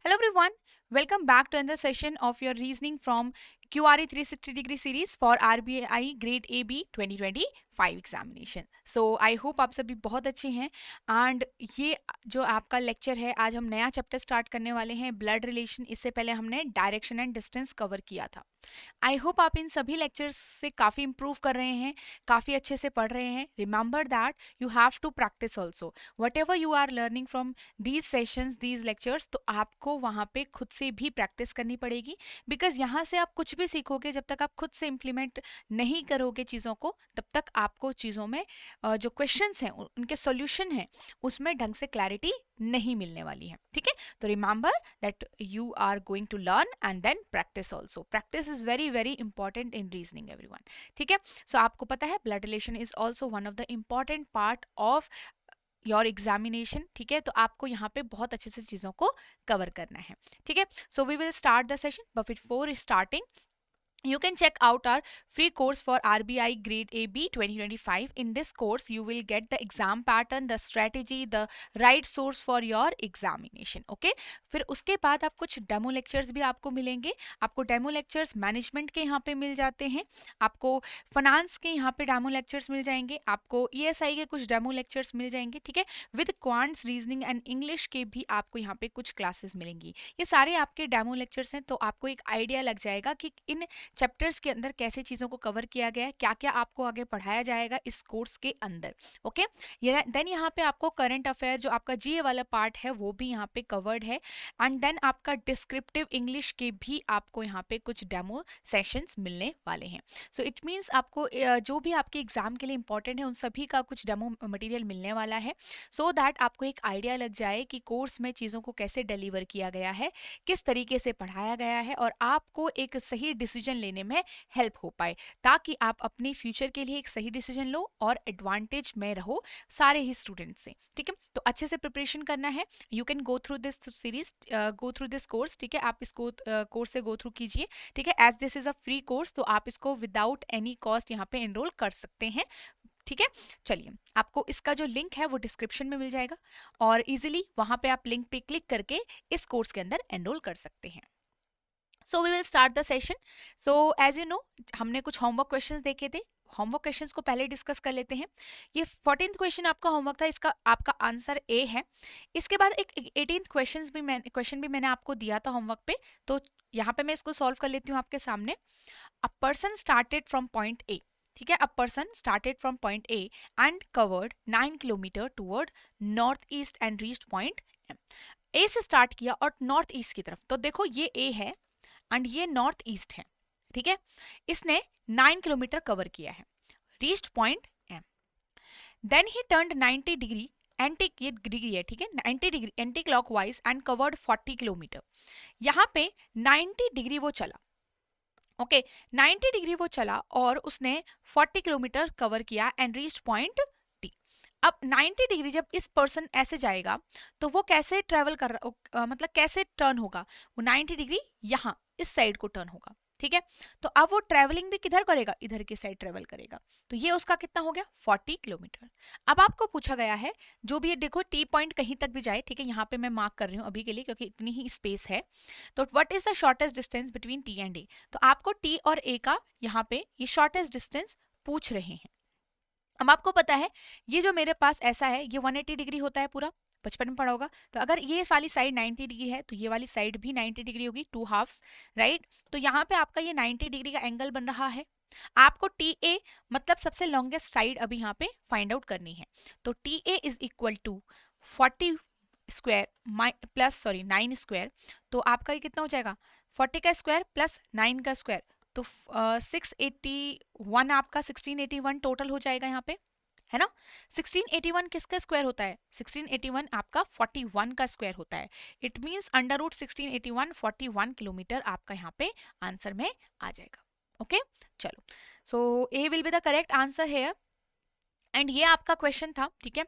Hello everyone, welcome back to another session of your reasoning from QRE 360 degree series for RBI grade AB 2025 examination. So I hope आप सभी बहुत अच्छे हैं and ये जो आपका लेक्चर है, आज हम नया चैप्टर स्टार्ट करने वाले हैं ब्लड रिलेशन। इससे पहले हमने डायरेक्शन एंड डिस्टेंस कवर किया था। आई होप आप इन सभी लेक्चर्स से काफ़ी इंप्रूव कर रहे हैं, काफ़ी अच्छे से पढ़ रहे हैं। Remember that you have to practice also whatever you are learning from these sessions these lectures, तो आपको वहाँ पे खुद से भी प्रैक्टिस करनी पड़ेगी। बिकॉज यहाँ से आप कुछ भी सीखोगे, जब तक आप खुद से इम्प्लीमेंट नहीं करोगे चीज़ों को, तब तक आपको चीज़ों में जो क्वेश्चंस हैं उनके सॉल्यूशन हैं उसमें ढंग से क्लैरिटी नहीं मिलने वाली है। ठीक है, तो remember that you are going to learn and then practice also. Practice is very very important in reasoning everyone. ठीक है, सो आपको पता है blood relation is also one of the important part of your examination. ठीक है, तो आपको यहाँ पे बहुत अच्छे से चीज़ों को कवर करना है। ठीक है, so we will start the session, but before starting you can check out our free course for RBI grade AB 2025. In this course you will get the exam pattern, the strategy, the right source for your examination. Okay, फिर उसके बाद आप कुछ demo lectures भी आपको मिलेंगे। आपको demo lectures management के यहाँ पे मिल जाते हैं, आपको फाइनेंस के यहाँ पे डेमो लेक्चर्स मिल जाएंगे, आपको ESI के कुछ डेमो लेक्चर्स मिल जाएंगे। ठीक है, with quants, reasoning and English के भी आपको यहाँ पे कुछ क्लासेस मिलेंगी। ये सारे आपके डेमो लेक्चर्स हैं, तो आपको एक आइडिया लग जाएगा कि इन चैप्टर्स के अंदर कैसे चीज़ों को कवर किया गया है, क्या क्या आपको आगे पढ़ाया जाएगा इस कोर्स के अंदर। ओके, देन यहाँ पे आपको करंट अफेयर जो आपका GA वाला पार्ट है वो भी यहाँ पे कवर्ड है, एंड देन आपका डिस्क्रिप्टिव इंग्लिश के भी आपको यहाँ पे कुछ डेमो सेशंस मिलने वाले हैं। सो इट मीन्स आपको जो भी आपके एग्जाम के लिए इंपॉर्टेंट है उन सभी का कुछ डेमो मटेरियल मिलने वाला है, सो दैट आपको एक आइडिया लग जाए कि कोर्स में चीज़ों को कैसे डिलीवर किया गया है, किस तरीके से पढ़ाया गया है, और आपको एक सही डिसीजन लेने में हेल्प हो पाए, ताकि आप अपने फ्यूचर के लिए एक सही डिसीजन लो और एडवांटेज में रहो सारे ही स्टूडेंट्स से। ठीक है, तो अच्छे से प्रिपरेशन करना है। You can go through this series, go through this course. ठीक है, आप इसको कोर्स से गो थ्रू कीजिए। ठीक है, as this is a free course, तो आप इसको विदाउट एनी कॉस्ट यहाँ पे एनरोल कर सकते हैं। ठीक है, चलिए, आपको इसका जो लिंक है वो डिस्क्रिप्शन में मिल जाएगा, और इजीली वहां पे आप लिंक पे क्लिक करके इस कोर्स के अंदर एनरोल कर सकते हैं। So we will start the session. So as you know, हमने कुछ होमवर्क क्वेश्चंस देखे थे। होमवर्क क्वेश्चंस को पहले डिस्कस कर लेते हैं। ये 14th क्वेश्चन आपका होमवर्क था, इसका आपका आंसर ए है। इसके बाद एक 18th क्वेश्चन भी मैंने आपको दिया था होमवर्क पे, तो यहाँ पे मैं इसको सॉल्व कर लेती हूँ आपके सामने। A person started from point A, ठीक है, a person started from point A and covered 9 kilometre toward north east and reached point M. A से स्टार्ट किया और नॉर्थ ईस्ट की तरफ, तो देखो ये ए है एंड ये नॉर्थ ईस्ट है। ठीक है, इसने 9 किलोमीटर कवर किया है, reached point M. Then he turned 90 degree, anti ये डिग्री है, ठीक है, 90 degree anticlockwise and covered 40 kilometre. यहाँ पे 90 डिग्री वो चला। ओके, 90 डिग्री वो चला और उसने 40 किलोमीटर कवर किया एंड रीच्ड पॉइंट डी। अब 90 डिग्री जब इस पर्सन ऐसे जाएगा तो वो कैसे ट्रेवल कर रहा, मतलब कैसे टर्न होगा, वो 90 डिग्री यहाँ इस साइड को टर्न होगा। ठीक है, तो अब वो ट्रेवलिंग भी किधर करेगा, इधर की साइड ट्रेवल करेगा, तो ये उसका कितना हो गया 40 किलोमीटर। अब आपको पूछा गया है, जो भी ये देखो टी पॉइंट कहीं तक भी जाए, ठीक है, यहाँ पे मैं मार्क कर रही हूँ अभी के लिए क्योंकि इतनी ही स्पेस है, तो what is the shortest distance between T and A. तो आपको टी और ए का यहाँ पे ये शॉर्टेस्ट डिस्टेंस पूछ रहे हैं। अब आपको पता है ये जो मेरे पास ऐसा है ये 180 डिग्री होता है पूरा, बचपन में पढ़ा होगा। तो अगर ये वाली साइड 90 डिग्री है तो ये वाली साइड भी 90 डिग्री होगी, टू हाफ्स, राइट। तो यहाँ पे आपका ये 90 डिग्री का एंगल बन रहा है। आपको टी ए मतलब सबसे लॉन्गेस्ट साइड अभी यहाँ पे फाइंड आउट करनी है। तो T A is equal to 40 square plus sorry 9 square, तो आपका ये कितना हो जाएगा 40 का स्क्वायर प्लस 9 का स्क्वायर, तो 681 आपका 1681 टोटल हो जाएगा यहाँ पे, है ना। 1681 किसका स्क्वायर होता है, 1681 आपका 41 का स्क्वायर होता है। It means under root 1681 41 kilometre आपका यहाँ पे आंसर में आ जाएगा। ओके, चलो, so A will be the correct answer है। एंड ये आपका क्वेश्चन था। ठीक है,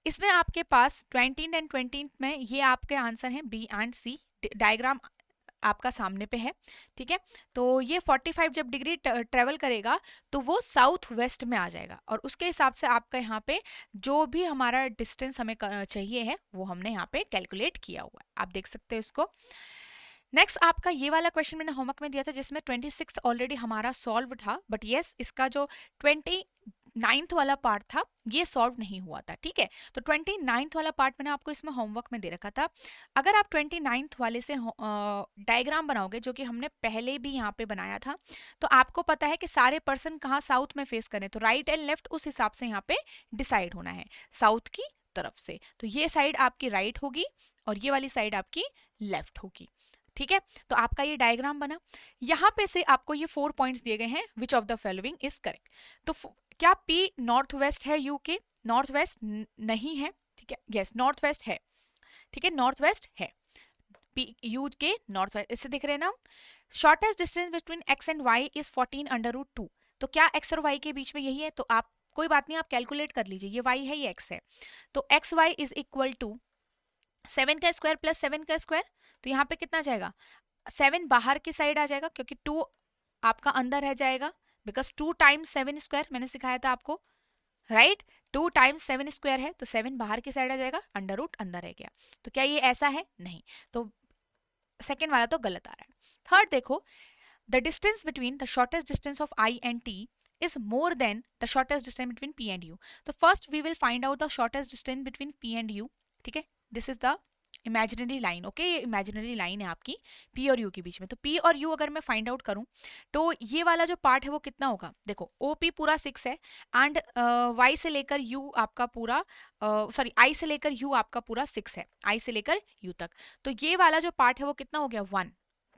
इसमें आपके पास 20th एंड 20th में ये आपके आंसर हैं बी एंड सी। डायग्राम आपका सामने पे है, ठीक है। तो ये 45 जब डिग्री ट्रेवल करेगा तो वो साउथ वेस्ट में आ जाएगा, और उसके हिसाब से आपका यहाँ पे जो भी हमारा डिस्टेंस हमें चाहिए है वो हमने यहाँ पे कैलकुलेट किया हुआ है, आप देख सकते हो इसको। नेक्स्ट आपका ये वाला क्वेश्चन मैंने होमवर्क में दिया था जिसमें 26 ऑलरेडी हमारा सॉल्व था, बट यस इसका जो 29th वाला पार्ट था ये सॉल्व नहीं हुआ था, ठीक है। तो 29th वाला पार्ट मैंने आपको इसमें होमवर्क में दे रखा था। अगर आप 29th वाले से डायग्राम बनाओगे जो कि हमने पहले भी यहाँ पे बनाया था, तो आपको पता है कि सारे पर्सन कहाँ साउथ में फेस करें, तो राइट एंड लेफ्ट उस हिसाब से यहाँ पे डिसाइड होना है साउथ की तरफ से। तो ये साइड आपकी राइट होगी और ये वाली साइड आपकी लेफ्ट होगी, ठीक है। तो आपका ये डायग्राम बना। यहाँ पे से आपको ये 4 पॉइंट्स दिए गए हैं, विच of the following is correct. तो क्या पी नॉर्थ वेस्ट है यू के? नॉर्थ वेस्ट नहीं है, ठीक है। यस नॉर्थ वेस्ट है, ठीक है, नॉर्थ वेस्ट है पी यू के नॉर्थ वेस्ट, इससे दिख रहे हैं ना। Shortest distance between X and Y is 14√2। तो क्या एक्स और वाई के बीच में यही है? तो आप कोई बात नहीं, आप कैलकुलेट कर लीजिए, ये वाई है ये एक्स है। तो X Y is equal to 7 का स्क्वायर प्लस 7 का स्क्वायर। तो यहाँ पे कितना जाएगा? 7 बाहर की साइड आ जाएगा क्योंकि 2 आपका अंदर रह जाएगा, बिकॉज 2 टाइम्स 7 स्क्वायर मैंने सिखाया था आपको, राइट। 2 टाइम्स 7 स्क्वायर है तो 7 बाहर की साइड आ जाएगा, अंडर रूट अंदर रह गया। तो क्या ये ऐसा है? नहीं, तो सेकेंड वाला तो गलत आ रहा है। थर्ड देखो, the distance between the shortest distance of I and T is more than the shortest distance between P and U. तो first we will find out the shortest distance between P and U, ठीक है। This is the imaginary line, okay, ये imaginary line है आपकी P और U के बीच में। तो P और U अगर मैं फाइंड आउट करूं तो ये वाला जो पार्ट है वो कितना होगा? देखो OP पूरा 6 है एंड Y से लेकर U आपका पूरा सॉरी I से लेकर U आपका पूरा 6 है, I से लेकर U तक। तो ये वाला जो पार्ट है वो कितना हो गया? 1।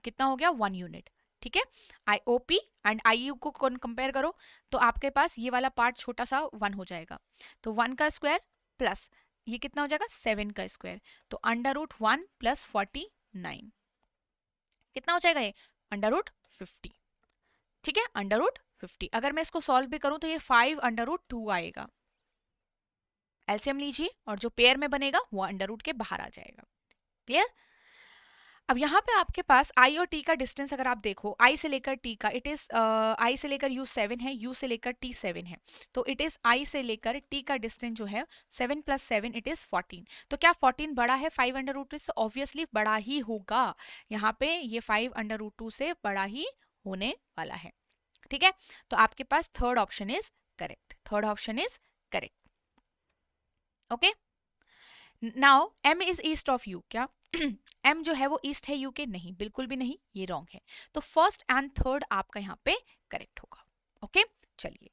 कितना हो गया? 1 यूनिट, ठीक है। IOP एंड IU को कंपेयर करो तो आपके पास ये वाला पार्ट छोटा सा 1 हो जाएगा। तो 1 का स्क्वायर प्लस ये कितना हो जाएगा? 7 का स्क्वायर। तो अंडर रूट 1 प्लस 49 कितना हो जाएगा? ये अंडर रूट 50, ठीक है, अंडर रूट 50। अगर मैं इसको सॉल्व भी करूं तो ये 5 अंडर रूट 2 आएगा। एलसीएम लीजिए और जो पेयर में बनेगा वो अंडर रूट के बाहर आ जाएगा। क्लियर? अब यहाँ पे आपके पास आई और टी का डिस्टेंस अगर आप देखो, आई से लेकर टी का इट इज आई से लेकर यू 7 है, यू से लेकर टी 7 है। तो इट इज आई से लेकर टी का डिस्टेंस जो है 7 + 7 इट इज 14। तो क्या 14 बड़ा है 5 अंडर रूट 2 से? ऑब्वियसली बड़ा ही होगा। यहाँ पे ये 5 अंडर रूट 2 से बड़ा ही होने वाला है, ठीक है। तो आपके पास third option is correct, third option is correct, okay. Now M is east of U, क्या एम जो है वो ईस्ट है यू के? नहीं, बिल्कुल भी नहीं, ये रॉन्ग है। तो फर्स्ट एंड थर्ड आपका यहाँ पे करेक्ट होगा, ओके। चलिए,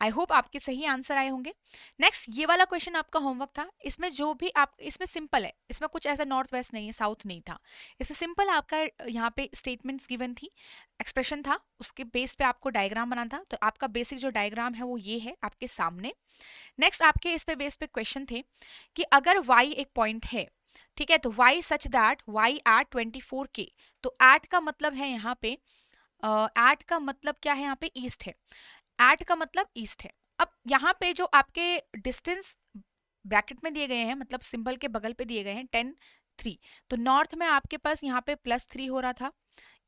आई होप आपके सही आंसर आए होंगे। नेक्स्ट ये वाला क्वेश्चन आपका होमवर्क था, इसमें जो भी आप, इसमें सिंपल है, इसमें कुछ ऐसा नॉर्थ वेस्ट नहीं है, साउथ नहीं था, इसमें सिंपल आपका यहाँ पे स्टेटमेंट्स गिवन थी, एक्सप्रेशन था, उसके बेस पे आपको डायग्राम बनाना था। तो आपका बेसिक जो डायग्राम है वो ये है आपके सामने। नेक्स्ट आपके इस पे बेस पे क्वेश्चन थे कि अगर y एक पॉइंट है, ठीक है, तो y such that y at 24K। तो एट का मतलब है यहाँ पे, एट का मतलब क्या है? यहाँ पे ईस्ट है, एट का मतलब ईस्ट है। अब यहाँ पे जो आपके डिस्टेंस ब्रैकेट में दिए गए हैं, मतलब सिंबल के बगल पे दिए गए हैं 10 3। तो नॉर्थ में आपके पास यहाँ पे +3 हो रहा था,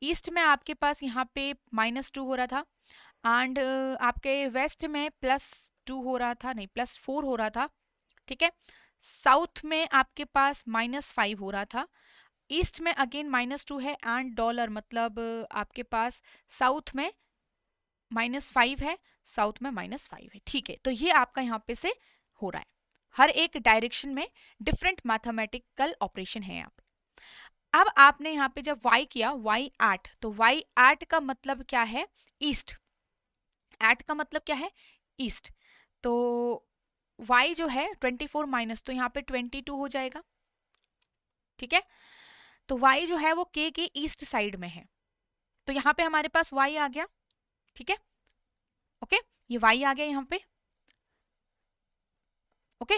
ईस्ट में आपके पास यहाँ पे -2 हो रहा था, एंड आपके वेस्ट में +2 हो रहा था, नहीं +4 हो रहा था, ठीक है। साउथ में आपके पास -5 हो रहा था, ईस्ट में अगेन -2 है एंड डॉलर, मतलब आपके पास साउथ में -5 है, साउथ में -5 है, ठीक है। तो ये आपका यहाँ पे से हो रहा है, हर एक डायरेक्शन में डिफरेंट मैथमेटिकल ऑपरेशन है यहाँ पे। अब आपने यहाँ पे जब y किया y एट, तो y एट का मतलब क्या है? ईस्ट। एट का मतलब क्या है? ईस्ट। तो y जो है 24 माइनस, तो यहाँ पे 22 हो जाएगा, ठीक है। तो y जो है वो k के ईस्ट साइड में है, तो यहाँ पे हमारे पास y आ गया, ठीक है, ओके। ये y आ गया यहाँ पे, ओके।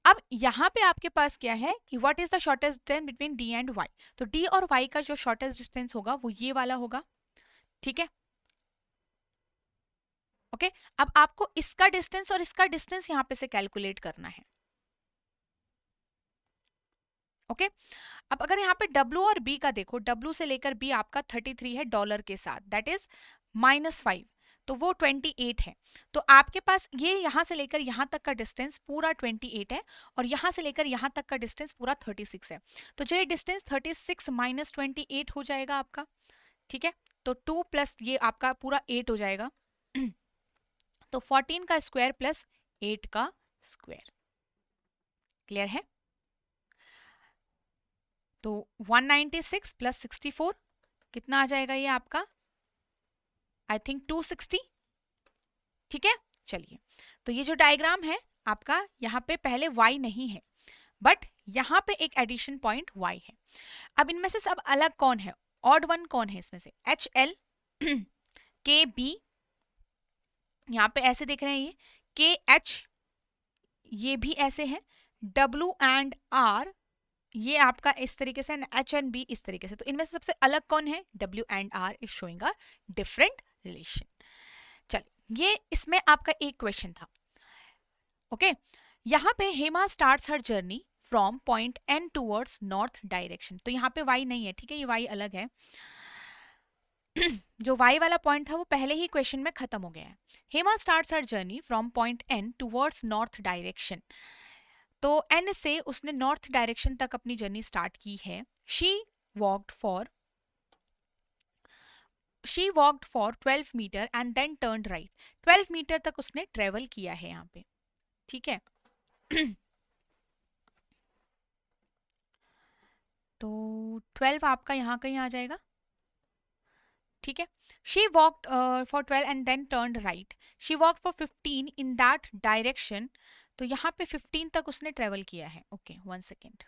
अब यहाँ पे आपके पास क्या है कि what is the shortest distance between d and y। तो d और y का जो शॉर्टेस्ट डिस्टेंस होगा वो ये वाला होगा, ठीक है, ओके। अब आपको इसका डिस्टेंस और इसका डिस्टेंस यहाँ पे से कैलकुलेट करना है। ओके। अब अगर यहाँ पे डब्ल्यू और बी का देखो, डब्ल्यू से लेकर बी आपका 33 है डॉलर के साथ, दैट इज -5, तो वो 28 है। तो आपके पास ये यहाँ से लेकर यहाँ तक का डिस्टेंस पूरा 28 है, और यहाँ से लेकर यहाँ तक का डिस्टेंस पूरा 36 है। तो जो ये डिस्टेंस 36 माइनस 28 हो जाएगा आपका, ठीक है। तो 2 प्लस ये आपका पूरा 8 हो जाएगा। तो 14 का स्क्वायर प्लस 8 का स्क्वायर, क्लियर है। तो 196 प्लस 64 कितना आ जाएगा ये आपका, आई थिंक 260, ठीक है। चलिए, तो ये जो डायग्राम है आपका, यहाँ पे पहले y नहीं है, बट यहाँ पे एक एडिशन पॉइंट y है। अब इनमें से सब अलग कौन है, ऑड वन कौन है इसमें से, एच एल के बी, यहाँ पे ऐसे देख रहे हैं ये, के एच ये भी ऐसे है, डब्ल्यू एंड आर ये आपका इस तरीके से, एच एंड बी इस तरीके से। तो इनमें से सबसे अलग कौन है, W and R is showing a different relation. चलिए, ये इसमें आपका एक क्वेश्चन था। ओके, यहाँ पे Hema starts her journey from point N towards north direction. तो यहाँ पे वाई नहीं है, ठीक है, ये वाई अलग है। जो वाई वाला पॉइंट था वो पहले ही क्वेश्चन में खत्म हो गया है। Hema starts her journey from point N towards north direction. तो एन से उसने नॉर्थ डायरेक्शन तक अपनी जर्नी स्टार्ट की है। Walked for she walked for 12 metre and then turned right. 12 metre तक उसने ट्रेवल किया है यहाँ पे, ठीक है। तो 12 आपका यहाँ कहीं आ जाएगा, ठीक है। She walked for 12 and then turned right. She walked for 15 in that direction. तो यहाँ पे 15 तक उसने ट्रेवल किया है। Okay, 1 second.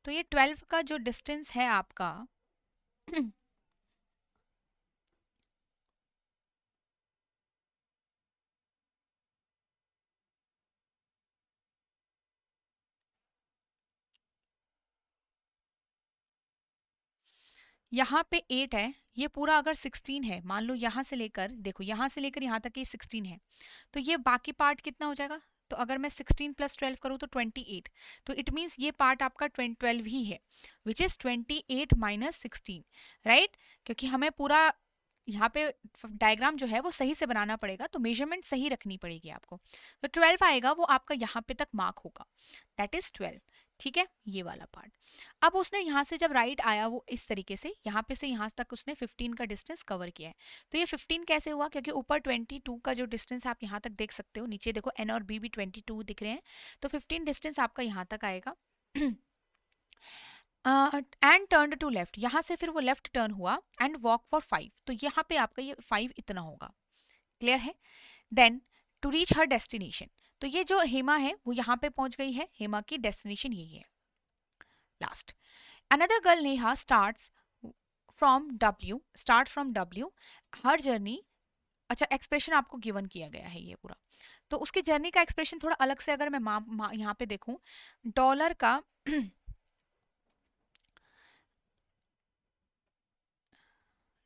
तो ये 12 का जो डिस्टेंस है आपका यहाँ पे 8 है, ये पूरा अगर 16 है, मान लो यहाँ से लेकर, देखो यहाँ से लेकर यहाँ तक ये 16 है, तो ये बाकी पार्ट कितना हो जाएगा। तो अगर मैं 16 प्लस 12 करूँ तो 28। तो इट मीन्स ये पार्ट आपका 12 ही है, विच इज 28 माइनस 16, राइट। क्योंकि हमें पूरा यहाँ पे डायग्राम जो है वो सही से बनाना पड़ेगा, तो मेजरमेंट सही रखनी पड़ेगी आपको। तो 12 आएगा, वो आपका यहाँ पे तक मार्क होगा, दैट इज 12, ठीक है, ये वाला पार्ट। अब उसने यहाँ से जब राइट आया वो इस तरीके से, यहाँ पे से यहाँ तक उसने 15 का डिस्टेंस कवर किया है। तो ये 15 कैसे हुआ, क्योंकि ऊपर 22 का जो डिस्टेंस आप यहाँ तक देख सकते हो, नीचे देखो एन और बी भी 22 दिख रहे हैं, तो 15 डिस्टेंस आपका यहाँ तक आएगा। एंड टर्न टू लेफ्ट, यहाँ से फिर वो लेफ्ट टर्न हुआ एंड वॉक फॉर 5। तो यहाँ पे आपका ये 5 इतना होगा, क्लियर है। Then to reach her destination, तो ये जो हेमा है वो यहाँ पे पहुंच गई है, हेमा की डेस्टिनेशन यही है। Last, another girl Neha start from W her journey. अच्छा, एक्सप्रेशन आपको गिवन किया गया है ये पूरा, तो उसकी जर्नी का एक्सप्रेशन थोड़ा अलग से अगर मैं यहाँ पे देखूं, डॉलर का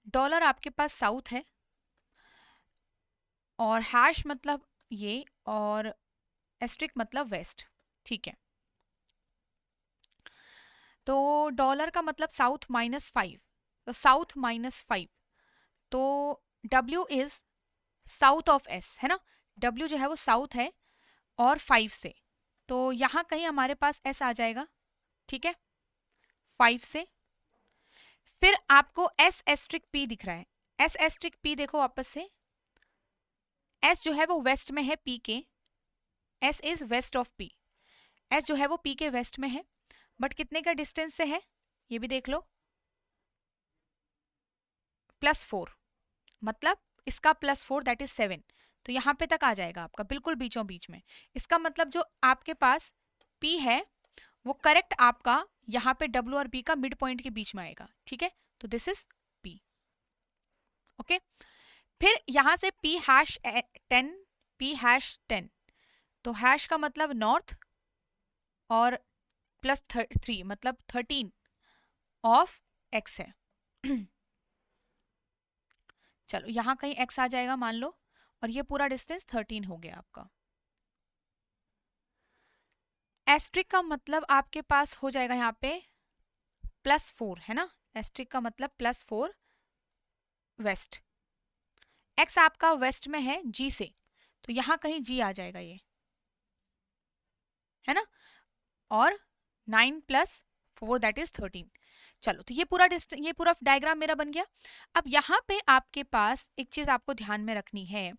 डॉलर आपके पास साउथ है, और हैश मतलब ये, और एस्ट्रिक मतलब वेस्ट, ठीक है। तो डॉलर का मतलब साउथ -5, तो साउथ -5, तो W is south of S, है ना। डब्ल्यू जो है वो साउथ है और 5 से, तो यहाँ कहीं हमारे पास एस आ जाएगा, ठीक है, 5 से। फिर आपको एस एस्ट्रिक पी दिख रहा है, एस एस्ट्रिक पी देखो वापस से, एस जो है वो वेस्ट में है पी के, S is west of P, S जो है वो पी के वेस्ट में है, बट कितने का डिस्टेंस से है ये भी देख लो, +4, मतलब इसका +4 दैट इज 7। तो यहाँ पे तक आ जाएगा आपका बिल्कुल बीचों बीच में। इसका मतलब जो आपके पास P है वो करेक्ट आपका यहाँ पे W और B का मिड पॉइंट के बीच में आएगा, ठीक है। तो दिस इज P, ओके। फिर यहाँ से P#10, P#10, तो हैश का मतलब नॉर्थ, और +3 मतलब 13 ऑफ x है। चलो, यहाँ कहीं x आ जाएगा मान लो, और ये पूरा डिस्टेंस 13 हो गया आपका। एस्ट्रिक का मतलब आपके पास हो जाएगा यहाँ पे +4 है ना, एस्ट्रिक का मतलब +4 वेस्ट। एक्स आपका वेस्ट में है जी से, तो यहाँ कहीं जी आ जाएगा ये, है ना। और 9 + 4 दैट इज 13। चलो, तो ये पूरा डायग्राम मेरा बन गया। अब यहाँ पे आपके पास एक चीज आपको ध्यान में रखनी है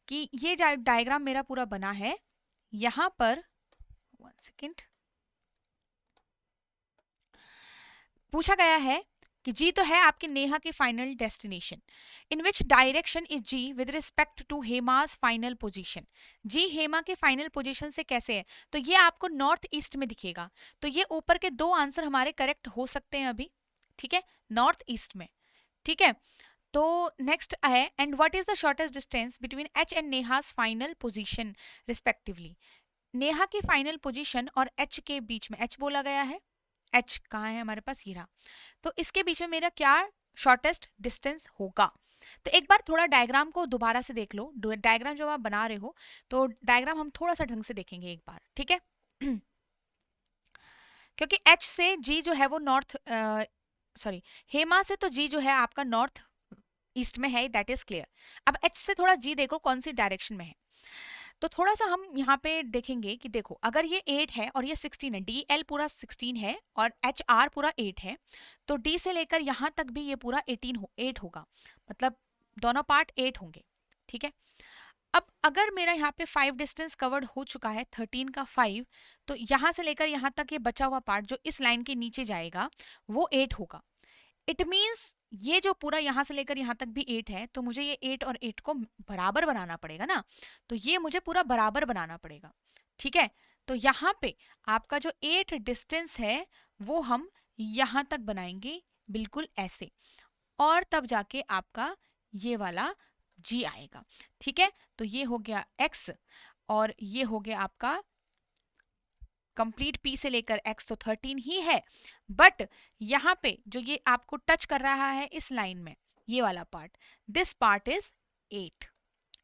कि ये डायग्राम मेरा पूरा बना है, यहाँ पर 1 सेकेंड पूछा गया है कि जी तो है आपकी नेहा की final destination, in which direction is G with respect to Hema's final position. G Hema के फाइनल पोजीशन से कैसे है, तो ये आपको नॉर्थ ईस्ट में दिखेगा। तो ये ऊपर के 2 आंसर हमारे करेक्ट हो सकते हैं अभी, ठीक है, नॉर्थ ईस्ट में, ठीक है। तो नेक्स्ट है, and what is the shortest distance between H and नेहास final position respectively. Neha की फाइनल पोजीशन और एच के बीच में, एच बोला गया है, एच कहाँ है हमारे पास, हीरा, तो इसके बीच में मेरा क्या शॉर्टेस्ट डिस्टेंस होगा। तो एक बार थोड़ा डायग्राम को दोबारा से देख लो, डायग्राम जब आप बना रहे हो तो डायग्राम हम थोड़ा सा ढंग से देखेंगे एक बार, ठीक है। क्योंकि एच से जी जो है वो नॉर्थ, सॉरी, हेमा से तो जी जो है आपका नॉर्थ ईस्ट में है, दैट इज क्लियर। अब एच से थोड़ा जी देखो कौन सी डायरेक्शन में है, तो थोड़ा सा हम यहाँ पे देखेंगे कि देखो अगर ये 8 है और ये 16 है, डी एल पूरा 16 है और एच आर पूरा 8 है, तो डी से लेकर यहाँ तक भी ये पूरा 8 होगा, मतलब दोनों पार्ट 8 होंगे, ठीक है। अब अगर मेरा यहाँ पे 5 डिस्टेंस कवर्ड हो चुका है, 13 का 5, तो यहाँ से लेकर यहाँ तक ये बचा हुआ पार्ट जो इस लाइन के नीचे जाएगा वो 8 होगा। इट मीन्स ये जो पूरा यहाँ से लेकर यहाँ तक भी 8 है, तो मुझे ये 8 और 8 को बराबर बनाना पड़ेगा ना, तो ये मुझे पूरा बराबर बनाना पड़ेगा, ठीक है। तो यहाँ पे आपका जो 8 डिस्टेंस है वो हम यहाँ तक बनाएंगे बिल्कुल ऐसे, और तब जाके आपका ये वाला जी आएगा, ठीक है। तो ये हो गया x और ये हो गया आपका कंप्लीट p से लेकर x, तो 13 ही है, बट यहाँ पे जो ये आपको टच कर रहा है इस लाइन में, ये वाला पार्ट, दिस पार्ट इज 8,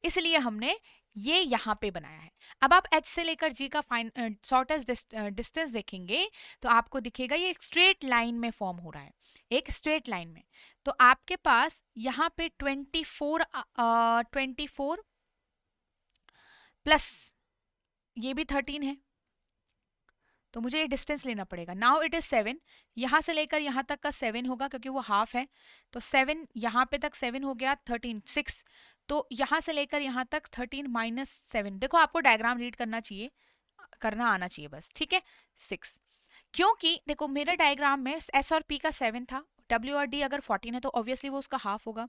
इसलिए हमने ये यहाँ पे बनाया है। अब आप h से लेकर g का शॉर्टेस्ट डिस्टेंस देखेंगे तो आपको दिखेगा ये एक स्ट्रेट लाइन में फॉर्म हो रहा है, एक स्ट्रेट लाइन में। तो आपके पास यहाँ पे 24 प्लस ये भी 13 है, तो मुझे ये डिस्टेंस लेना पड़ेगा। नाउ इट इज 7, यहाँ से लेकर यहाँ तक का 7 होगा क्योंकि वो हाफ है, तो 7 यहाँ पे तक 7 हो गया, 13 6, तो यहाँ से लेकर यहाँ तक 13 - 7, देखो आपको डायग्राम रीड करना चाहिए, करना आना चाहिए बस, ठीक है, 6। क्योंकि देखो मेरे डायग्राम में एस और पी का 7 था, डब्ल्यू और डी अगर 14 है तो ऑब्वियसली वो उसका हाफ होगा।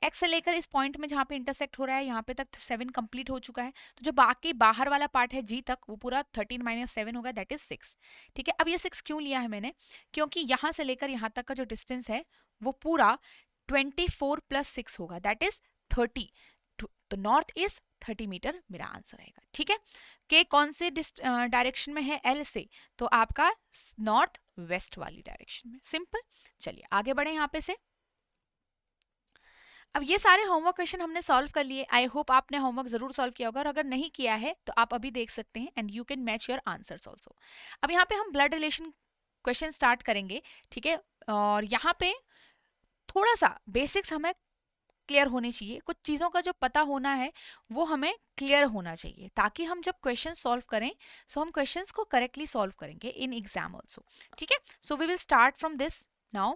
एक्स से लेकर इस पॉइंट में जहाँ पे इंटरसेक्ट हो रहा है यहाँ पे तक 7 कंप्लीट हो चुका है, तो जो बाकी बाहर वाला पार्ट है जी तक वो पूरा 13 - 7 होगा, दैट इज 6, ठीक है। अब ये 6 क्यों लिया है मैंने, क्योंकि यहाँ से लेकर यहाँ तक का जो डिस्टेंस है वो पूरा 24 + 6 होगा, दैट इज 30, तो नॉर्थ इज 30 मीटर मेरा आंसर रहेगा, ठीक है। के कौन से डायरेक्शन में है, एल से, तो आपका नॉर्थ वेस्ट वाली डायरेक्शन में, सिंपल। चलिए आगे बढ़े यहाँ पे से। अब ये सारे होमवर्क क्वेश्चन हमने सॉल्व कर लिए, आई होप आपने होमवर्क जरूर सॉल्व किया होगा, और अगर नहीं किया है तो आप अभी देख सकते हैं and you can match your answers also. अब यहाँ पे हम ब्लड रिलेशन क्वेश्चन स्टार्ट करेंगे, ठीक है, और यहाँ पे थोड़ा सा बेसिक्स हमें क्लियर होनी चाहिए, कुछ चीज़ों का जो पता होना है वो हमें क्लियर होना चाहिए, ताकि हम जब क्वेश्चन सॉल्व करें सो हम क्वेश्चंस को करेक्टली सॉल्व करेंगे इन एग्जाम ऑल्सो, ठीक है। So we will start from this now.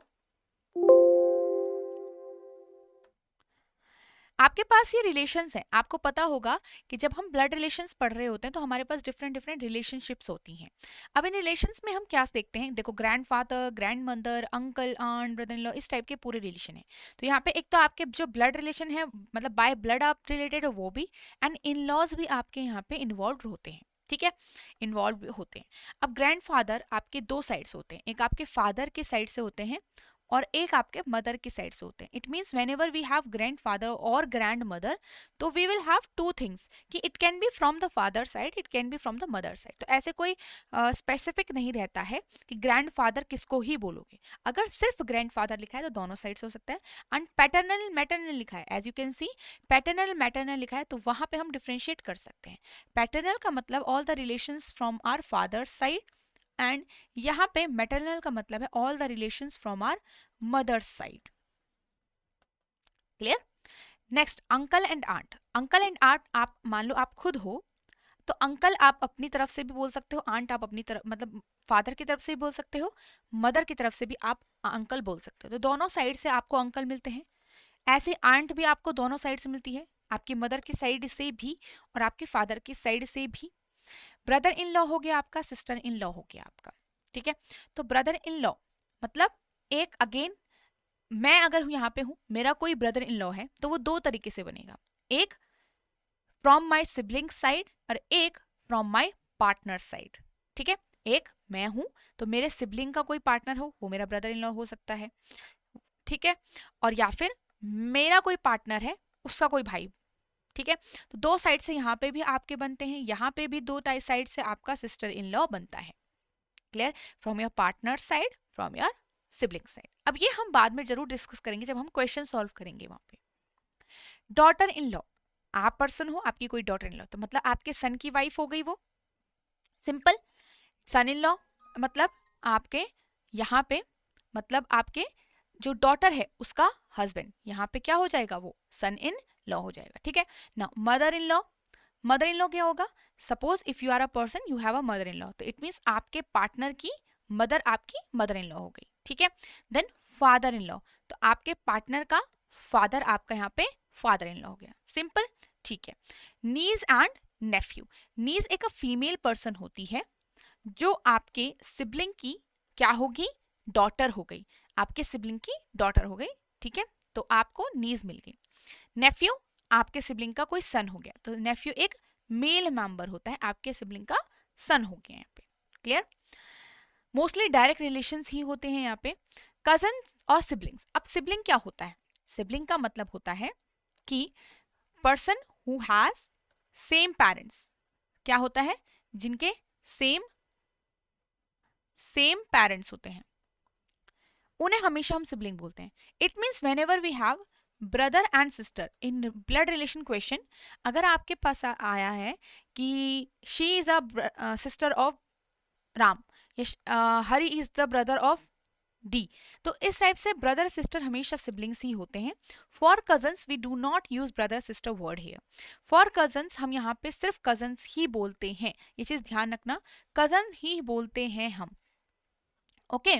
आपके पास ये रिलेशंस हैं, आपको पता होगा कि जब हम ब्लड रिलेशंस पढ़ रहे होते हैं तो हमारे पास डिफरेंट डिफरेंट रिलेशनशिप्स होती हैं। अब इन रिलेशंस में हम क्या देखते हैं, देखो grandfather, grandmother, uncle, aunt, brother in law, इस टाइप के पूरे रिलेशन है। तो यहाँ पे एक तो आपके जो ब्लड रिलेशन है, मतलब बाय ब्लड आप रिलेटेड हो वो भी, एंड इन लॉज भी आपके यहाँ पे इन्वॉल्व होते हैं, ठीक है, इन्वॉल्व होते हैं। अब ग्रैंड फादर आपके 2 साइड से होते हैं, एक आपके फादर के साइड से होते हैं और एक आपके मदर की साइड से होते हैं। It means whenever we have grandfather और ग्रैंड मदर, तो we will have two things कि it can be from the father side, it can be from the mother side. तो ऐसे कोई स्पेसिफिक नहीं रहता है कि ग्रैंड फादर किसको ही बोलोगे। अगर सिर्फ ग्रैंड फादर लिखा है तो दोनों साइड से हो सकता है। एंड पैटर्नल मैटरनल लिखा है, as you can see paternal maternal लिखा है, तो वहां पे हम डिफ्रेंशिएट कर सकते हैं। पैटर्नल का मतलब all the relations from our father side, and यहाँ पे मैटरनल का मतलब है all the relations from our mother's side. Clear? Next, uncle and aunt. Uncle and aunt, आप मान लो आप खुद हो तो अंकल आप अपनी तरफ से भी बोल सकते हो, आंट आप अपनी तरफ मतलब फादर की तरफ से भी बोल सकते हो, मदर की तरफ से भी आप अंकल बोल सकते हो। तो दोनों साइड से आपको अंकल मिलते हैं। ऐसे आंट भी आपको दोनों साइड से मिलती है, आपकी मदर की साइड से भी और आपके फादर की साइड से भी। ब्रदर इन लॉ हो गया आपका, सिस्टर इन लॉ हो गया आपका, ठीक है। तो ब्रदर इन लॉ मतलब एक अगेन, मैं अगर यहाँ पे हूँ, मेरा कोई ब्रदर इन लॉ है, तो वो दो तरीके से बनेगा, एक फ्रॉम माई सिबलिंग साइड और एक फ्रॉम माई पार्टनर साइड, ठीक है। एक मैं हूं तो मेरे सिबलिंग का कोई पार्टनर हो, वो मेरा ब्रदर इन लॉ हो सकता है, ठीक है। और या फिर मेरा कोई पार्टनर है, उसका कोई भाई, ठीक है। तो दो साइड से यहाँ पे भी आपके बनते हैं, यहाँ पे भी दो साइड से आपका सिस्टर इन लॉ बनता है। Clear? From your partner side, from your sibling side. अब ये हम बाद में जरूर डिस्कस करेंगे जब हम क्वेश्चन सॉल्व करेंगे वहां पे। डॉटर इन लॉ, आप पर्सन हो, आपकी कोई डॉटर इन लॉ, तो मतलब आपके सन की वाइफ हो गई वो, सिंपल। सन इन लॉ मतलब आपके यहाँ पे, मतलब आपके जो डॉटर है उसका हस्बैंड, यहाँ पे क्या हो जाएगा, वो सन इन लॉ हो जाएगा, ठीक है ना। Mother in law, mother in law क्या होगा, suppose if you are a person you have a mother in law, तो इट मीन्स आपके पार्टनर की मदर आपकी मदर इन लॉ हो गई, ठीक है। देन फादर इन लॉ, तो आपके पार्टनर का फादर आपका यहाँ पे फादर इन लॉ हो गया, सिंपल, ठीक है। नीज एंड नेफ्यू, नीज एक फीमेल पर्सन होती है जो आपके सिबलिंग की क्या होगी, डॉटर हो गई, आपके सिबलिंग की डॉटर हो गई, ठीक है। तो आपको नीज मिल गई। नेफ्यू आपके सिबलिंग का कोई सन हो गया, तो नेफ्यू एक मेल मेंबर होता है, आपके सिबलिंग का सन हो गया यहाँ पे। क्लियर? मोस्टली डायरेक्ट रिलेशंस ही होते हैं यहाँ पे। कजन और सिबलिंग्स, अब सिबलिंग क्या होता है, सिबलिंग का मतलब होता है कि person who has same parents, क्या होता है, जिनके सेम पेरेंट्स होते हैं, उन्हें हमेशा हम सिबलिंग बोलते हैं। It means whenever we have brother and sister in blood relation question, अगर आपके पास आया है कि she is a sister of Ram, या Hari is the brother of D, तो इस टाइप से ब्रदर सिस्टर हमेशा सिबलिंग्स ही होते हैं। For cousins we do not use brother sister word here. For cousins हम यहाँ पे सिर्फ कजन्स ही बोलते हैं, ये चीज ध्यान रखना, कजन ही बोलते हैं हम, ओके।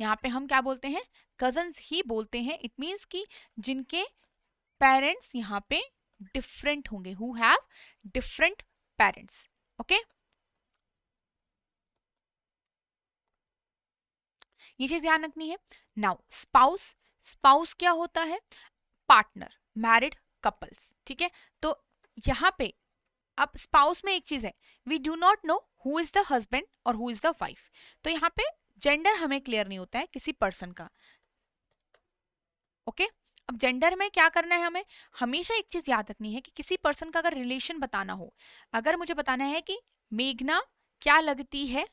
यहाँ पे हम क्या बोलते हैं, कजन्स ही बोलते हैं। इट मीन्स कि जिनके पेरेंट्स यहाँ पे डिफरेंट होंगे, who have different parents, okay. ये चीज ध्यान रखनी है। नाउ स्पाउस, स्पाउस क्या होता है, पार्टनर, मैरिड कपल्स, ठीक है। तो यहाँ पे अब स्पाउस में एक चीज है, we do not know who is the husband और हु इज द वाइफ, तो यहाँ पे जेंडर हमें क्लियर नहीं होता है किसी पर्सन का, ओके। अब जेंडर में क्या करना है, हमें हमेशा एक चीज याद रखनी है कि किसी पर्सन का अगर रिलेशन बताना हो, अगर मुझे बताना है कि मेघना क्या लगती है,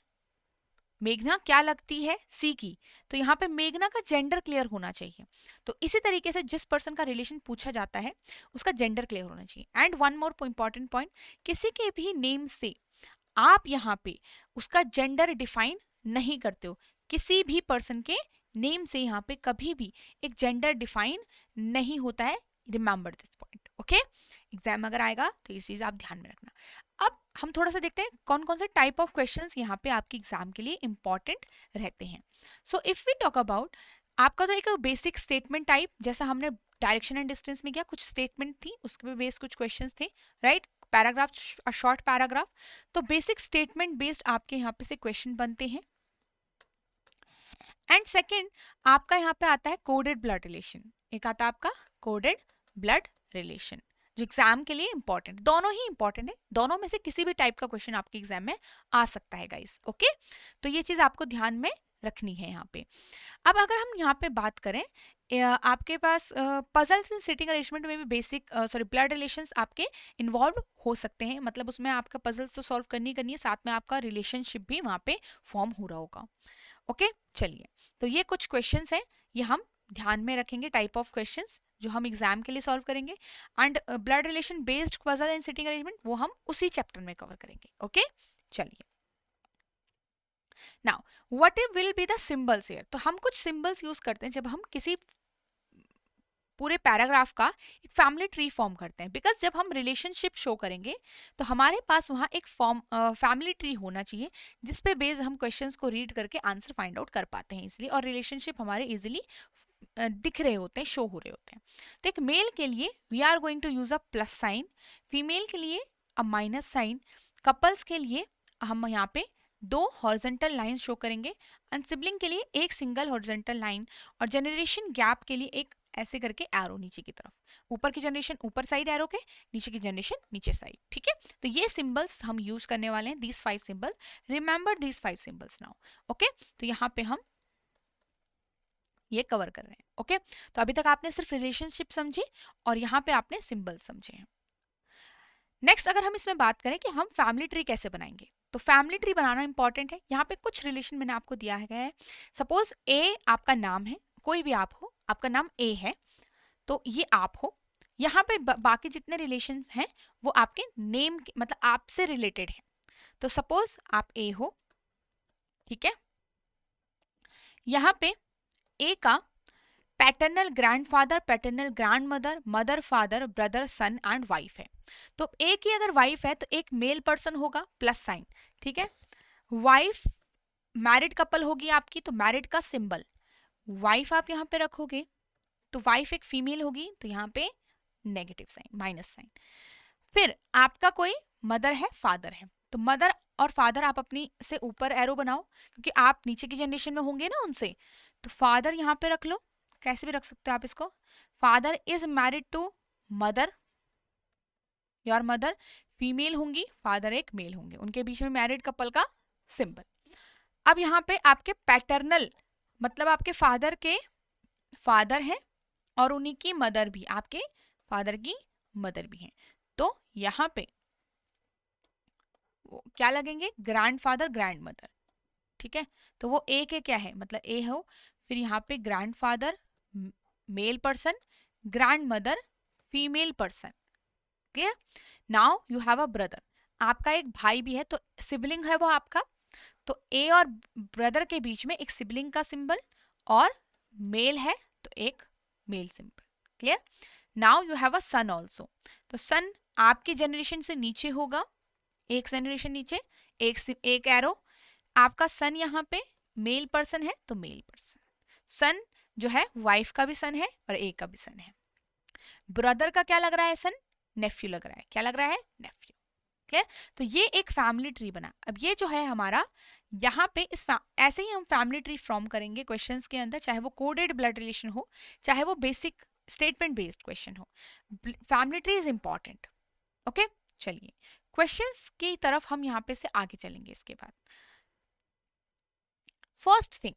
मेघना क्या लगती है सी की, तो यहाँ पे मेघना का जेंडर क्लियर होना चाहिए। तो इसी तरीके से जिस पर्सन का रिलेशन पूछा जाता है उसका जेंडर क्लियर होना चाहिए। And one more important point, किसी के भी नेम से आप यहाँ पे उसका जेंडर डिफाइन नहीं करते हो, किसी भी पर्सन के नेम से यहाँ पे कभी भी एक जेंडर डिफाइन नहीं होता है, remember this point, okay. Exam अगर आएगा तो ये चीज आप ध्यान में रखना। अब हम थोड़ा सा देखते हैं कौन कौन से टाइप ऑफ क्वेश्चंस यहाँ पे आपके एग्जाम के लिए इंपॉर्टेंट रहते हैं। So if we talk about, आपका तो एक बेसिक स्टेटमेंट टाइप, जैसा हमने डायरेक्शन एंड डिस्टेंस में किया, कुछ स्टेटमेंट थी उसके बेस्ड कुछ क्वेश्चंस थे, राइट, पैराग्राफ, शॉर्ट पैराग्राफ, तो बेसिक स्टेटमेंट बेस्ड आपके यहाँ पे से क्वेश्चन बनते हैं। एंड सेकेंड आपका यहाँ पे आता है कोडेड ब्लड रिलेशन, एक आता है आपका कोडेड ब्लड रिलेशन, जो एग्जाम के लिए इंपॉर्टेंट, दोनों ही इंपॉर्टेंट है, दोनों में से किसी भी टाइप का क्वेश्चन आपके एग्जाम में आ सकता है गाइस, ओके। तो ये चीज आपको ध्यान में रखनी है यहाँ पे। अब अगर हम यहाँ पे बात करें, आपके पास पजल्स इन सिटिंग अरेंजमेंट में भी बेसिक ब्लड रिलेशंस आपके इन्वॉल्व हो सकते हैं, मतलब उसमें आपका पजल्स तो सॉल्व करनी है, साथ में आपका रिलेशनशिप भी वहाँ पे फॉर्म हो रहा होगा। ओके, चलिए, तो ये कुछ क्वेश्चंस हैं, ये हम ध्यान में रखेंगे, टाइप ऑफ क्वेश्चंस जो हम एग्जाम के लिए सॉल्व करेंगे। And blood relation based puzzle and sitting arrangement वो हम उसी चैप्टर में कवर करेंगे। ओके, चलिए, now what will be the symbols here. तो हम कुछ सिंबल्स यूज करते हैं जब हम किसी पूरे पैराग्राफ का एक फैमिली ट्री फॉर्म करते हैं, बिकॉज जब हम रिलेशनशिप शो करेंगे तो हमारे पास वहाँ एक फॉर्म फैमिली ट्री होना चाहिए जिस पे बेस्ड हम क्वेश्चंस को रीड करके आंसर फाइंड आउट कर पाते हैं इसलिए, और रिलेशनशिप हमारे इजीली दिख रहे होते हैं, शो हो रहे होते हैं। तो एक मेल के लिए we are going to use a plus sign, female के लिए अ माइनस साइन, कपल्स के लिए हम यहाँ पे दो हॉरिजॉन्टल लाइन शो करेंगे, एंड सिबलिंग के लिए एक सिंगल हॉरिजॉन्टल लाइन, और जनरेशन गैप के लिए एक ऐसे करके एरो नीचे की तरफ, ऊपर की जनरेशन ऊपर साइड एरो के, नीचे की जनरेशन नीचे साइड। ठीक है, तो ये सिंबल्स हम यूज करने वाले हैं, these 5 symbols, remember these 5 symbols now. Okay, तो यहाँ पे हम ये कवर कर रहे हैं। ओके, तो अभी तक आपने सिर्फ रिलेशनशिप समझी और यहाँ पे आपने सिंबल्स समझे हैं। नेक्स्ट अगर हम इसमें बात करें कि हम फैमिली ट्री कैसे बनाएंगे, तो फैमिली ट्री बनाना इंपॉर्टेंट है। यहाँ पे कुछ रिलेशन मैंने आपको दिया है, सपोज ए आपका नाम है, कोई भी आप हो, आपका नाम ए है, तो ये आप हो। यहाँ पे बाकी जितने रिलेशन हैं वो आपके नेम के मतलब आपसे रिलेटेड है। तो सपोज आप ए हो, ठीक है, यहाँ पे ए का paternal grandfather, paternal grandmother, mother, father, brother, son and wife है। तो ए की अगर वाइफ है तो एक मेल पर्सन होगा, प्लस साइन, ठीक है। वाइफ मैरिड कपल होगी आपकी, तो मैरिड का सिंबल वाइफ आप यहाँ पे रखोगे, तो वाइफ एक फीमेल होगी तो यहाँ पे नेगेटिव साइन, माइनस साइन। फिर आपका कोई मदर है, फादर है, तो मदर और फादर आप अपनी से ऊपर एरो बनाओ क्योंकि आप नीचे की जनरेशन में होंगे ना उनसे, तो फादर यहाँ पे रख लो, कैसे भी रख सकते हो आप इसको। Father is married to mother, your mother female होंगी, फादर एक मेल होंगे, उनके बीच में मैरिड कपल का सिंबल। अब यहाँ पे आपके पैटर्नल मतलब आपके फादर के फादर हैं और उन्हीं की मदर भी, आपके फादर की मदर भी हैं, तो यहाँ पे वो क्या लगेंगे, ग्रैंडफादर ग्रैंडमदर। ठीक है, तो वो ए के क्या है, मतलब ए हो, फिर यहाँ पे grandfather male person, grandmother female person. Clear, now you have a brother, आपका एक भाई भी है, तो सिबलिंग है वो आपका, तो ए और ब्रदर के बीच में एक सिबलिंग का सिंबल, और मेल है तो एक male symbol. Clear, now you have a son also, तो सन आपकी जनरेशन से नीचे होगा, एक जनरेशन नीचे, एक एरो, आपका सन यहाँ पे मेल पर्सन है तो मेल पर्सन, सन जो है वाइफ का भी सन है और ए का भी सन है। ब्रदर का क्या लग रहा है, सन, नेफ्यू लग रहा है, क्या लग रहा है, नेफ्यू। क्लियर, तो ये एक फैमिली ट्री बना। अब ये जो है हमारा यहाँ पे ऐसे ही हम फैमिली ट्री फॉर्म करेंगे क्वेश्चंस के अंदर, चाहे वो कोडेड ब्लड रिलेशन हो, चाहे वो बेसिक स्टेटमेंट बेस्ड क्वेश्चन हो, family tree is important. Okay, चलिए क्वेश्चंस की तरफ हम यहाँ पे से आगे चलेंगे। इसके बाद first thing,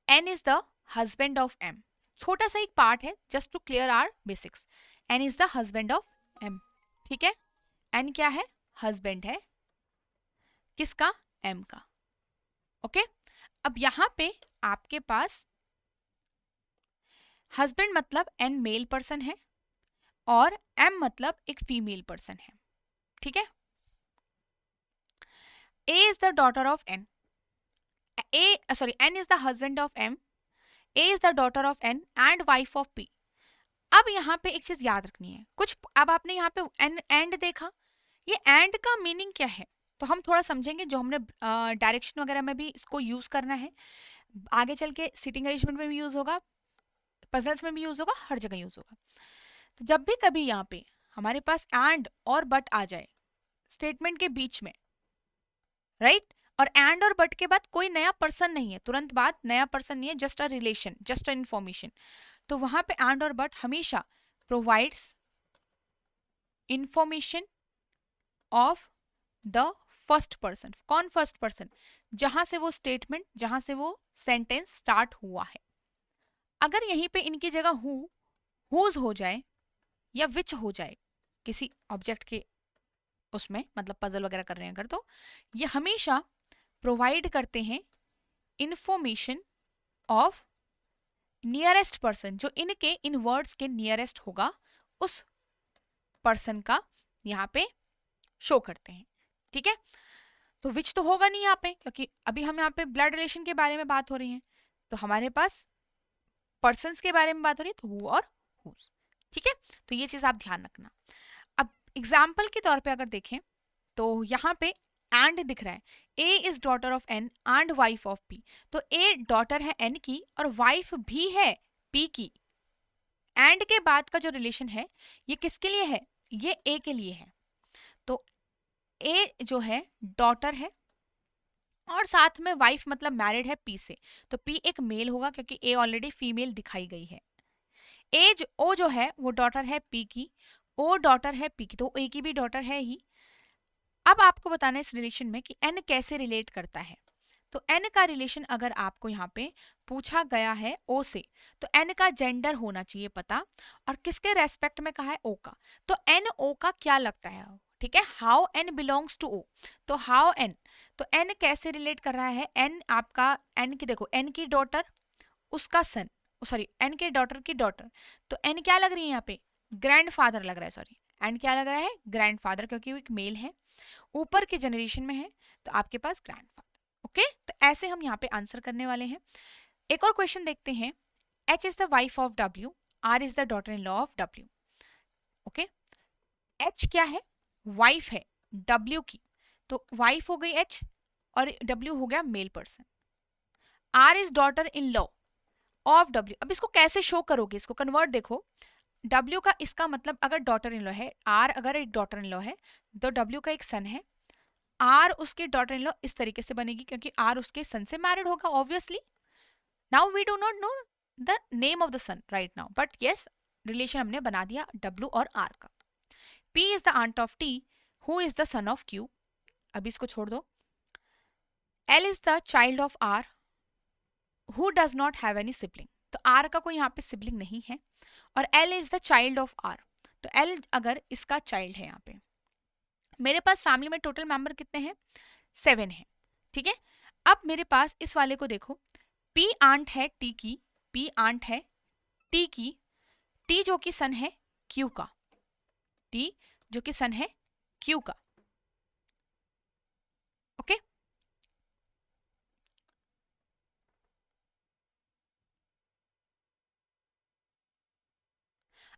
N is the husband of M, छोटा सा एक पार्ट है just to clear our basics. N is the husband of M, ठीक है, एन क्या है, हस्बैंड है, किसका, एम का। ओके, अब यहां पे आपके पास हस्बैंड मतलब एन मेल पर्सन है और एम मतलब एक फीमेल पर्सन है। ठीक है, A is the daughter of N, N is the husband of M, A is the daughter of N and wife of P. अब यहाँ पे एक चीज याद रखनी है, कुछ अब आपने यहाँ पे एन एंड देखा, ये एंड का मीनिंग क्या है, तो हम थोड़ा समझेंगे, जो हमने डायरेक्शन वगैरह में भी इसको यूज करना है, आगे चल के सिटिंग अरेंजमेंट में भी यूज होगा, पजल्स में भी यूज होगा, हर जगह यूज होगा। तो जब भी कभी यहाँ पे हमारे पास एंड और बट आ जाए स्टेटमेंट के बीच में, राइट, और एंड और बट के बाद कोई नया पर्सन नहीं है, तुरंत बाद नया पर्सन नहीं है, just a relation, just a information, तो वहां पे एंड और बट हमेशा provides information of the first person. कौन फर्स्ट पर्सन, जहां से वो स्टेटमेंट, जहां से वो सेंटेंस स्टार्ट हुआ है। अगर यहीं पे इनकी जगह हुज हो जाए या विच हो जाए किसी ऑब्जेक्ट के उसमें, मतलब पजल वगैरह कर रहे हैं अगर, तो ये हमेशा प्रोवाइड करते हैं इंफॉर्मेशन ऑफ नियरेस्ट पर्सन, जो इनके इन वर्ड्स के नियरेस्ट होगा उस पर्सन का यहाँ पे शो करते हैं। ठीक है, तो विच तो होगा नहीं यहाँ पे, क्योंकि अभी हम यहाँ पे ब्लड रिलेशन के बारे में बात हो रही है, तो हमारे पास पर्सन्स के बारे में बात हो रही है, तो हु और हुज। ठीक है, तो ये चीज आप ध्यान रखना। अब एग्जाम्पल के तौर पे अगर देखें तो यहाँ पे एंड दिख रहा है, A is daughter of N and wife of P. तो ए डॉटर है एन की और वाइफ भी है पी की। एंड के बाद का जो रिलेशन है ये किसके लिए है, ये ए के लिए है। तो ए जो है डॉटर है और साथ में वाइफ मतलब मैरिड है पी से, तो पी एक मेल होगा क्योंकि ए ऑलरेडी फीमेल दिखाई गई है। एज ओ जो है वो डॉटर है पी की, ओ डॉटर है पी की, तो ए की भी डॉटर है ही। अब आपको बताना है इस रिलेशन में कि एन कैसे रिलेट करता है। तो एन का रिलेशन अगर आपको यहाँ पे पूछा गया है ओ से, तो एन का जेंडर होना चाहिए पता, और किसके रेस्पेक्ट में कहा है, ओ का। तो एन ओ का क्या लगता है, ठीक है, how N belongs to O. तो हाउ एन, तो एन कैसे रिलेट कर रहा है, एन आपका, एन की देखो, एन की डॉटर उसका सन, सॉरी एन के डॉटर की डॉटर, तो एन क्या लग रही है यहाँ पे, ग्रैंडफादर लग रहा है, सॉरी एन क्या लग रहा है, ग्रैंडफादर, क्योंकि वो एक मेल है, ऊपर के जनरेशन में है, तो आपके पास ग्रैंडफादर। ओके, तो ऐसे हम यहाँ पे आंसर करने वाले हैं। एक और क्वेश्चन देखते हैं, H is the wife of W, R is the daughter in law of W. Okay, H क्या है, वाइफ है डब्ल्यू की, तो वाइफ हो गई एच और डब्ल्यू हो गया male person. R is daughter in law of W. अब इसको कैसे शो करोगे, इसको कन्वर्ट देखो, डब्ल्यू का इसका मतलब अगर डॉटर इन लॉ है, आर अगर एक डॉटर इन लॉ है, तो डब्ल्यू का एक सन है, आर उसके डॉटर इन लॉ इस तरीके से बनेगी क्योंकि आर उसके सन से मैरिड होगा obviously. Now we do not know the name of the son right now, but yes relation हमने बना दिया डब्ल्यू और आर का। P is the aunt of T, who is the son of Q। अभी इसको छोड़ दो। L is the child of R, who does not have any sibling. तो R का कोई यहाँ पे सिबलिंग नहीं है, और L is the child of R, तो L अगर इसका चाइल्ड है यहाँ पे। मेरे पास फैमिली में टोटल मेंबर कितने हैं, 7 है। ठीक है, अब मेरे पास इस वाले को देखो, P आंट है T की, P आंट है T की, T जो कि सन है Q का, T जो कि सन है Q का। ओके,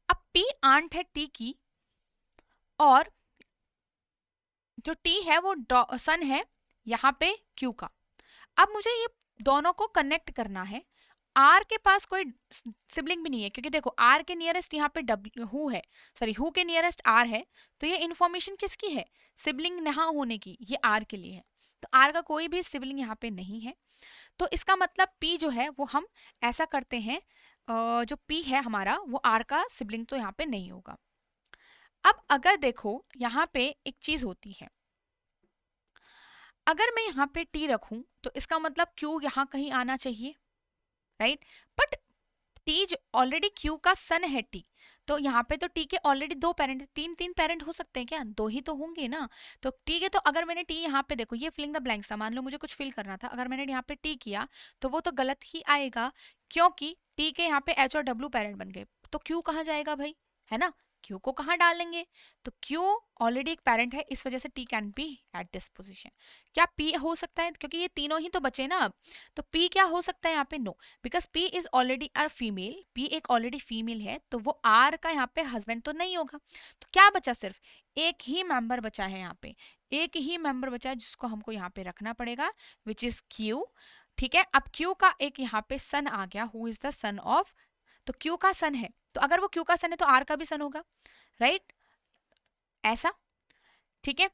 अब P आंट है T की और जो T है वो सन है यहाँ पे Q का। अब मुझे ये दोनों को कनेक्ट करना है। R के पास कोई सिबलिंग भी नहीं है क्योंकि देखो R के नियरेस्ट यहाँ पे W हु है, सॉरी हु के नियरेस्ट R है, तो ये इन्फॉर्मेशन किसकी है, सिबलिंग ना होने की, ये R के लिए है। तो R का कोई भी सिबलिंग यहाँ पे नहीं है, तो इसका मतलब P जो है वो हम ऐसा करते हैं, जो P है हमारा वो R का सिबलिंग तो यहाँ पे नहीं होगा। अब अगर देखो यहाँ पे एक चीज होती है, अगर मैं यहाँ पे T रखूं तो इसका मतलब Q यहाँ कहीं आना चाहिए, right, but T already Q का सन है T, तो यहाँ पे तो T के ऑलरेडी 2 पेरेंट, तीन पेरेंट हो सकते हैं क्या, 2 ही तो होंगे ना। तो ठीक है, तो अगर मैंने T यहाँ पे देखो, ये फिलिंग द ब्लैंक्स था, मान लो मुझे कुछ फिल करना था, अगर मैंने यहाँ पे T किया तो वो तो गलत ही आएगा क्योंकि T के यहाँ पे H और W पेरेंट बन गए, तो Q कहाँ जाएगा भाई, है ना, Q को कहाँ डालेंगे, तो Q ऑलरेडी एक पेरेंट है, इस वजह से T can be at this position. क्या P हो सकता है, क्योंकि ये तीनों ही तो बचे ना अब, तो P क्या हो सकता है यहाँ पे, no, because P is already a female, P एक ऑलरेडी फीमेल है, तो वो R का यहाँ पे हस्बैंड तो नहीं होगा। तो क्या बचा, सिर्फ एक ही मेंबर बचा है यहाँ पे, एक ही मेंबर बचा है जिसको हमको यहाँ पे रखना पड़ेगा, विच इज Q। ठीक है, अब Q का एक यहाँ पे सन आ गया, who is the son of, तो Q का सन है, तो अगर वो Q का सन है तो R का भी सन होगा, राइट, ऐसा। ठीक है,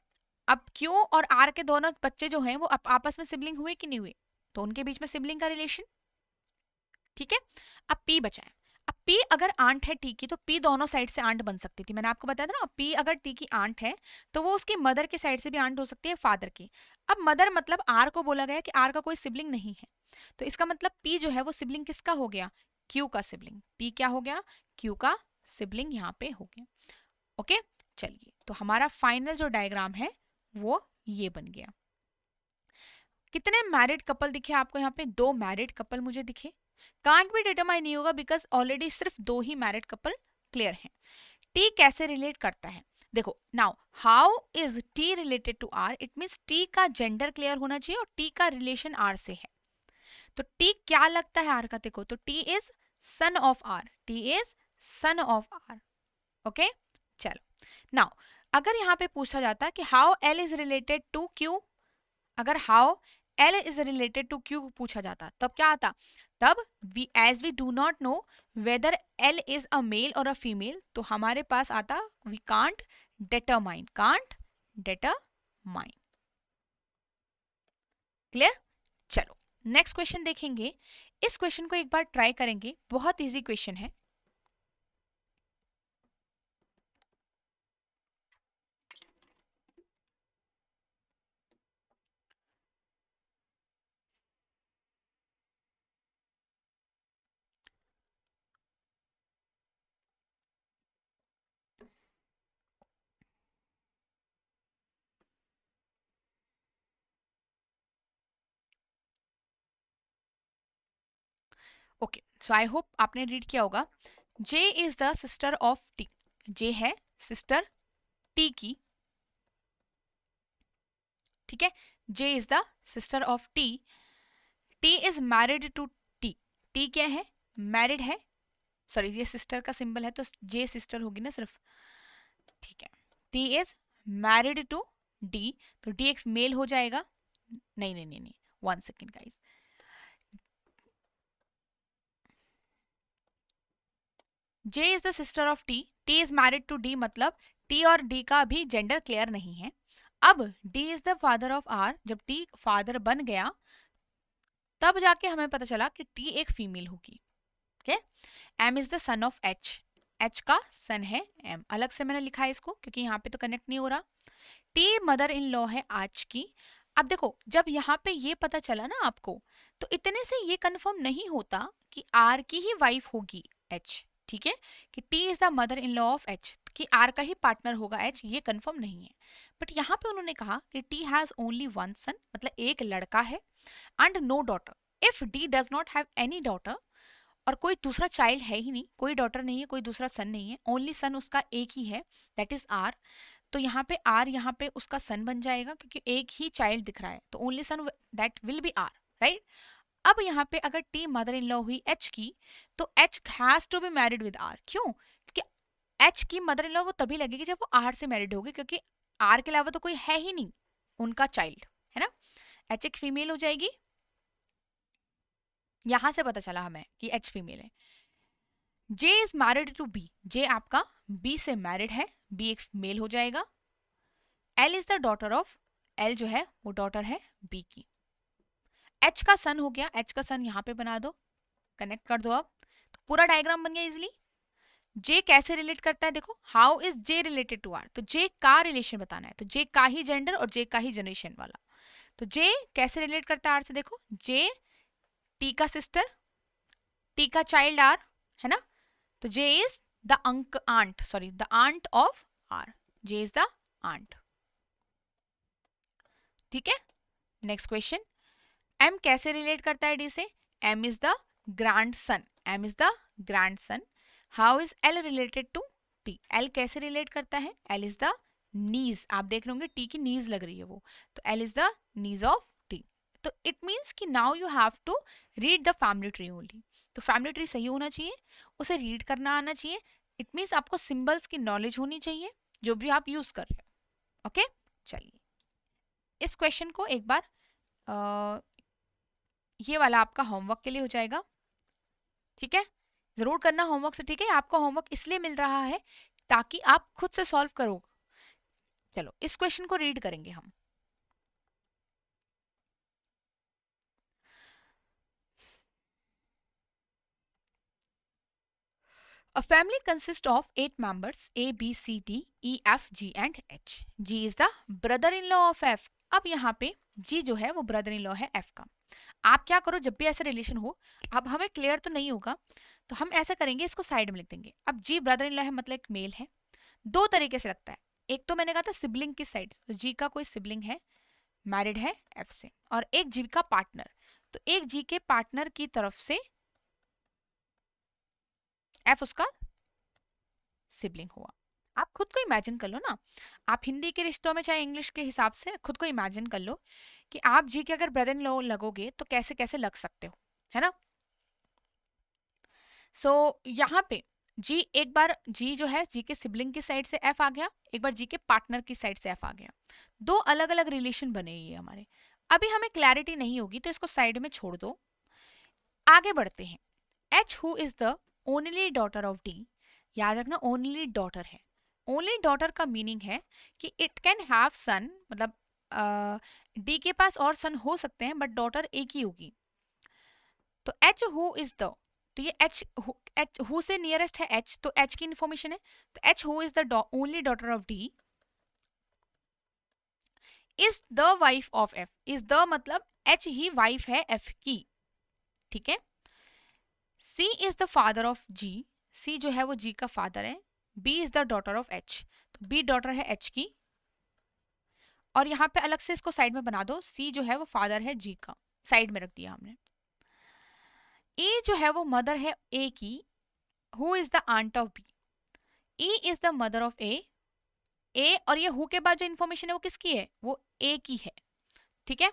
अब Q और R के दोनों बच्चे जो हैं वो आपस में सिबलिंग हुए कि नहीं हुए, तो उनके बीच में सिबलिंग का रिलेशन। ठीक है, अब P बचा है, अब P अगर आंट है T की तो P दोनों साइड से आंट बन सकती थी, मैंने आपको बताया था ना, P अगर T की आंट है तो वो उसकी मदर की साइड से भी आंट हो सकती है, फादर की। अब मदर मतलब R को बोला गया कि R का कोई सिबलिंग नहीं है, तो इसका मतलब P जो है वो सिबलिंग किसका हो गया, Q का सिबलिंग। P क्या हो गया, Q का सिबलिंग यहाँ पे हो गया। ओके, चलिए तो हमारा फाइनल जो डायग्राम है वो ये बन गया। कितने मैरिड कपल दिखे आपको यहाँ पे, 2 मैरिड कपल मुझे दिखे। कांट भी डिटरमाइन नहीं होगा बिकॉज ऑलरेडी सिर्फ 2 ही मैरिड कपल क्लियर हैं। टी कैसे रिलेट करता है, देखो now how is T related to R, it means T का जेंडर क्लियर होना चाहिए और टी का रिलेशन आर से है। तो टी क्या लगता है आर का, देखो तो T is son of R, T is son of R. Okay, चलो नाउ अगर यहाँ पे पूछा जाता कि how L is related to Q, अगर how L is related to Q पूछा जाता तब क्या आता, तब we as we do not know whether L is a male और अ फीमेल, तो हमारे पास आता we can't determine, can't determine. Clear, चलो नेक्स्ट क्वेश्चन देखेंगे। इस क्वेश्चन को एक बार ट्राई करेंगे, बहुत इजी क्वेश्चन है। ओके, सो आई होप आपने रीड किया होगा। J is the sister of T, J है सिस्टर टी की, ठीक है, J is the sister of T, T is married to T, T क्या है, मैरिड है, सॉरी ये सिस्टर का सिंबल है तो जे सिस्टर होगी ना सिर्फ, ठीक है, T is married to D, तो डी एक मेल हो जाएगा, नहीं नहीं नहीं नहीं, 1 second guys, J is the sister of T, T is married to D, मतलब टी और डी का अभी जेंडर क्लियर नहीं है। अब D is the father of R, जब टी फादर बन गया तब जाके हमें पता चला कि टी एक फीमेल होगी। Okay, M is the son of H, H का सन है एम, अलग से मैंने लिखा है इसको क्योंकि यहाँ पे तो कनेक्ट नहीं हो रहा। टी मदर इन लॉ है आज की। अब देखो जब यहाँ पे ये पता चला ना आपको, तो इतने से ये कंफर्म नहीं होता कि आर की ही वाइफ होगी एच, ठीक है, कि T is the mother in law of H, कि आर का ही पार्टनर होगा एच, ये कंफर्म नहीं है। बट यहाँ पे उन्होंने कहा कि T has only one son, मतलब एक लड़का है, and no daughter. If D does not have any daughter, और कोई दूसरा चाइल्ड है ही नहीं, कोई डॉटर नहीं है, कोई दूसरा सन नहीं है, ओनली सन उसका एक ही है, दैट इज आर, तो यहाँ पे आर यहाँ पे उसका सन बन जाएगा क्योंकि एक ही चाइल्ड दिख रहा है, तो only son that will be R, right. अब यहाँ पे अगर टी मदर इन लॉ हुई एच की, तो H has to be married with R, क्यों, क्योंकि एच की मदर इन लॉ वो तभी लगेगी जब वो आर से मैरिड होगी, क्योंकि आर के अलावा तो कोई है ही नहीं उनका चाइल्ड, है ना। एच एक फीमेल हो जाएगी, यहां से पता चला हमें कि एच फीमेल है। J is married to be, जे आपका बी से मैरिड है, बी एक मेल हो जाएगा। L is the daughter of, L जो है वो डॉटर है बी की। एच का सन हो गया, एच का सन यहाँ पे बना दो, कनेक्ट कर दो अब, तो पूरा डायग्राम बन गया इजिली। जे कैसे रिलेट करता है, देखो how is J related to R, तो जे का रिलेशन बताना है, तो जे का ही जेंडर और जे का ही जनरेशन वाला, तो जे कैसे रिलेट करता है आर से, देखो जे टी का सिस्टर, टी का चाइल्ड आर, है ना, तो J is the uncle aunt, sorry the aunt of R, J is the aunt, ठीक है। नेक्स्ट क्वेश्चन, एम कैसे रिलेट करता है डी से, M is the grandson, M is the grandson. How is L related to T, L कैसे relate करता है, L is the नीज, आप देख रहे होंगे टी की नीज लग रही है वो, तो L is the niece of T. तो इट मीन्स कि now you have to read the family tree only, तो फैमिली ट्री सही होना चाहिए, उसे रीड करना आना चाहिए, इट मीन्स आपको सिंबल्स की नॉलेज होनी चाहिए जो भी आप यूज कर रहे हो। ओके, चलिए इस क्वेश्चन को एक बार ये वाला आपका होमवर्क के लिए हो जाएगा, ठीक है, जरूर करना होमवर्क से, ठीक है, आपको होमवर्क इसलिए मिल रहा है ताकि आप खुद से सॉल्व करो। चलो इस क्वेश्चन को रीड करेंगे हम। A family consists of 8 members A, B, C, D, E, F, G and H. G is the brother-in-law of F. अब यहाँ पे G जो है वो ब्रदर इन लॉ है F का. आप क्या करो, जब भी ऐसा रिलेशन हो, अब हमें क्लियर तो नहीं होगा तो हम ऐसा करेंगे, इसको साइड में लिख देंगे. अब G ब्रदर इन लॉ है मतलब एक मेल है. दो तरीके से लगता है. एक तो मैंने कहा था सिबलिंग की साइड, तो G का कोई सिबलिंग है, मैरिड है F से, और एक G का पार्टनर, तो एक G के पार्टनर की तरफ से F उसका सिबलिंग हुआ. आप खुद को इमेजिन कर लो ना, आप हिंदी के रिश्तों में चाहे इंग्लिश के हिसाब से खुद को इमेजिन कर लो कि आप जी के अगर ब्रदर इन लॉ लगोगे तो कैसे कैसे लग सकते हो, है ना. सो यहाँ पे जी, एक बार जी जो है जी के सिबलिंग की साइड से एफ आ गया, एक बार जी के पार्टनर की साइड से एफ आ गया. दो अलग अलग रिलेशन बने ये हमारे. अभी हमें क्लैरिटी नहीं होगी तो इसको साइड में छोड़ दो. आगे बढ़ते हैं. H who is the only daughter of D. याद रखना ओनली डॉटर है. ओनली डॉटर का मीनिंग है कि इट कैन हैव सन, मतलब डी के पास और सन हो सकते हैं बट डॉटर एक ही होगी. तो एच हु इज द, तो ये एच हु से नियरेस्ट है एच, तो एच की इंफॉर्मेशन है. तो H who is the only daughter of D is the wife of F. Is the मतलब एच ही वाइफ है एफ की. ठीक है. C is the father of G. C जो है वो जी का फादर है. B is the daughter of H, तो बी डॉटर है एच की. और यहाँ पे अलग से इसको साइड में बना दो. सी जो है वो फादर है जी का, साइड में रख दिया हमने. ए जो है वो मदर है ए की. Who is the aunt of B. E is the mother of A. A और ये हु के बाद जो इंफॉर्मेशन है वो किसकी है, वो ए की है. ठीक है.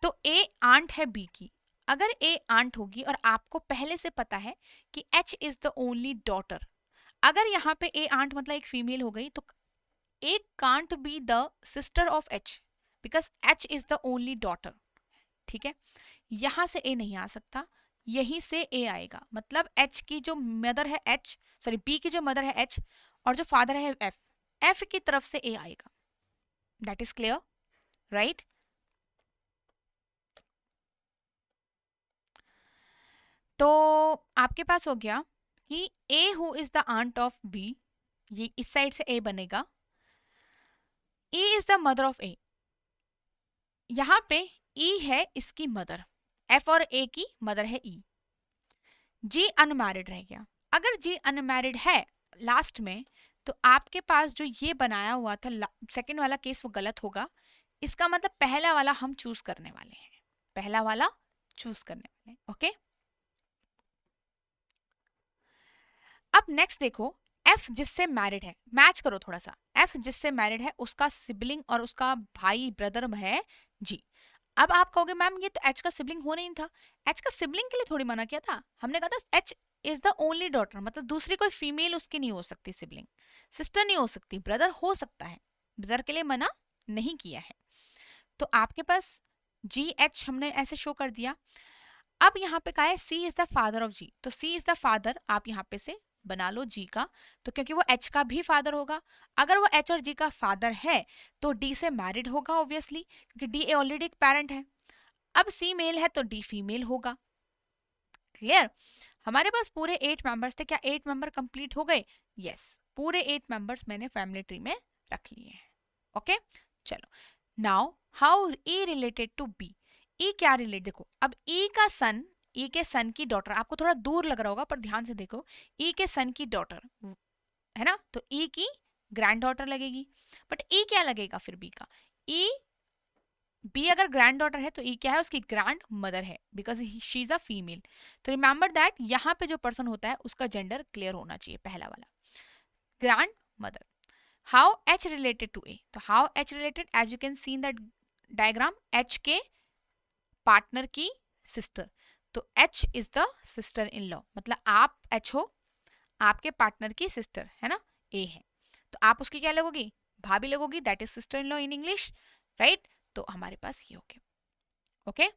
तो ए आंट है बी की. अगर ए आंट होगी और आपको पहले से पता है कि H is the only daughter, अगर यहाँ पे ए आंट मतलब एक फीमेल हो गई तो A can't be the sister of H because H is the only daughter. ठीक है. यहां से ए नहीं आ सकता, यहीं से ए आएगा. मतलब एच की जो मदर है एच, सॉरी बी की जो मदर है एच और जो फादर है एफ, एफ की तरफ से ए आएगा. That is clear, right. तो आपके पास हो गया कि A who is the aunt of B, ये इस साइड से ए बनेगा. E is the mother of A. यहां पे ई है इसकी मदर, एफ और ए की मदर है ई. जी अनमैरिड रह गया. अगर जी अनमैरिड है लास्ट में, तो आपके पास जो ये बनाया हुआ था सेकंड वाला केस वो गलत होगा. इसका मतलब पहला वाला हम चूज करने वाले हैं, पहला वाला चूज करने वाले हैं. ओके. अब नेक्स्ट देखो, एफ जिससे मैरिड है, मैच करो थोड़ा सा. एफ जिससे मैरिड है उसका सिबलिंग और उसका भाई ब्रदर है जी. अब आप कहोगे मैम ये तो एच का सिबलिंग हो नहीं था. एच का सिबलिंग के लिए थोड़ी मना किया था, हमने कहा था H is the only daughter, मतलब दूसरी कोई फीमेल उसकी नहीं हो सकती सिबलिंग, सिस्टर नहीं हो सकती, ब्रदर हो सकता है, ब्रदर के लिए मना नहीं किया है. तो आपके पास जी एच हमने ऐसे शो कर दिया. अब यहाँ पे कहा है C is the father of जी, तो सी इज द फादर आप यहाँ पे से बना लो जी का, तो क्योंकि वो एच का भी फादर होगा. अगर वो एच और जी का फादर है तो डी से मैरिड होगा ऑब्वियसली, क्योंकि डी ऑलरेडी एक पेरेंट है. अब सी मेल है तो डी फीमेल होगा. क्लियर. हमारे पास पूरे 8 मेंबर्स थे. क्या 8 मेंबर कंप्लीट हो गए? यस, पूरे 8 मेंबर्स मैंने फैमिली ट्री में रख लिए हैं. ओके. चलो now how E related to B. E क्या रिलेट, देखो अब ई का सन, ई के सन की डॉटर, आपको थोड़ा दूर लग रहा होगा पर ध्यान से देखो, ई के सन की डॉटर है ना, तो ई की ग्रैंड डॉटर लगेगी. बट ई क्या लगेगा फिर बी का, ई बी अगर ग्रैंड डॉटर है तो ई क्या है, उसकी ग्रैंड मदर है because she is a female. तो रिमेंबर दैट यहाँ पे जो पर्सन होता है उसका जेंडर क्लियर होना चाहिए, पहला वाला grandmother. How H related to A, तो how H related, as you can see in that diagram, H के पार्टनर की सिस्टर, तो H is the sister in law, मतलब आप एच हो, आपके पार्टनर की सिस्टर है ना ए है, तो आप उसकी क्या लगोगी, भाभी लगोगी, that is sister in law in English, right. तो हमारे पास ये हो गया. Okay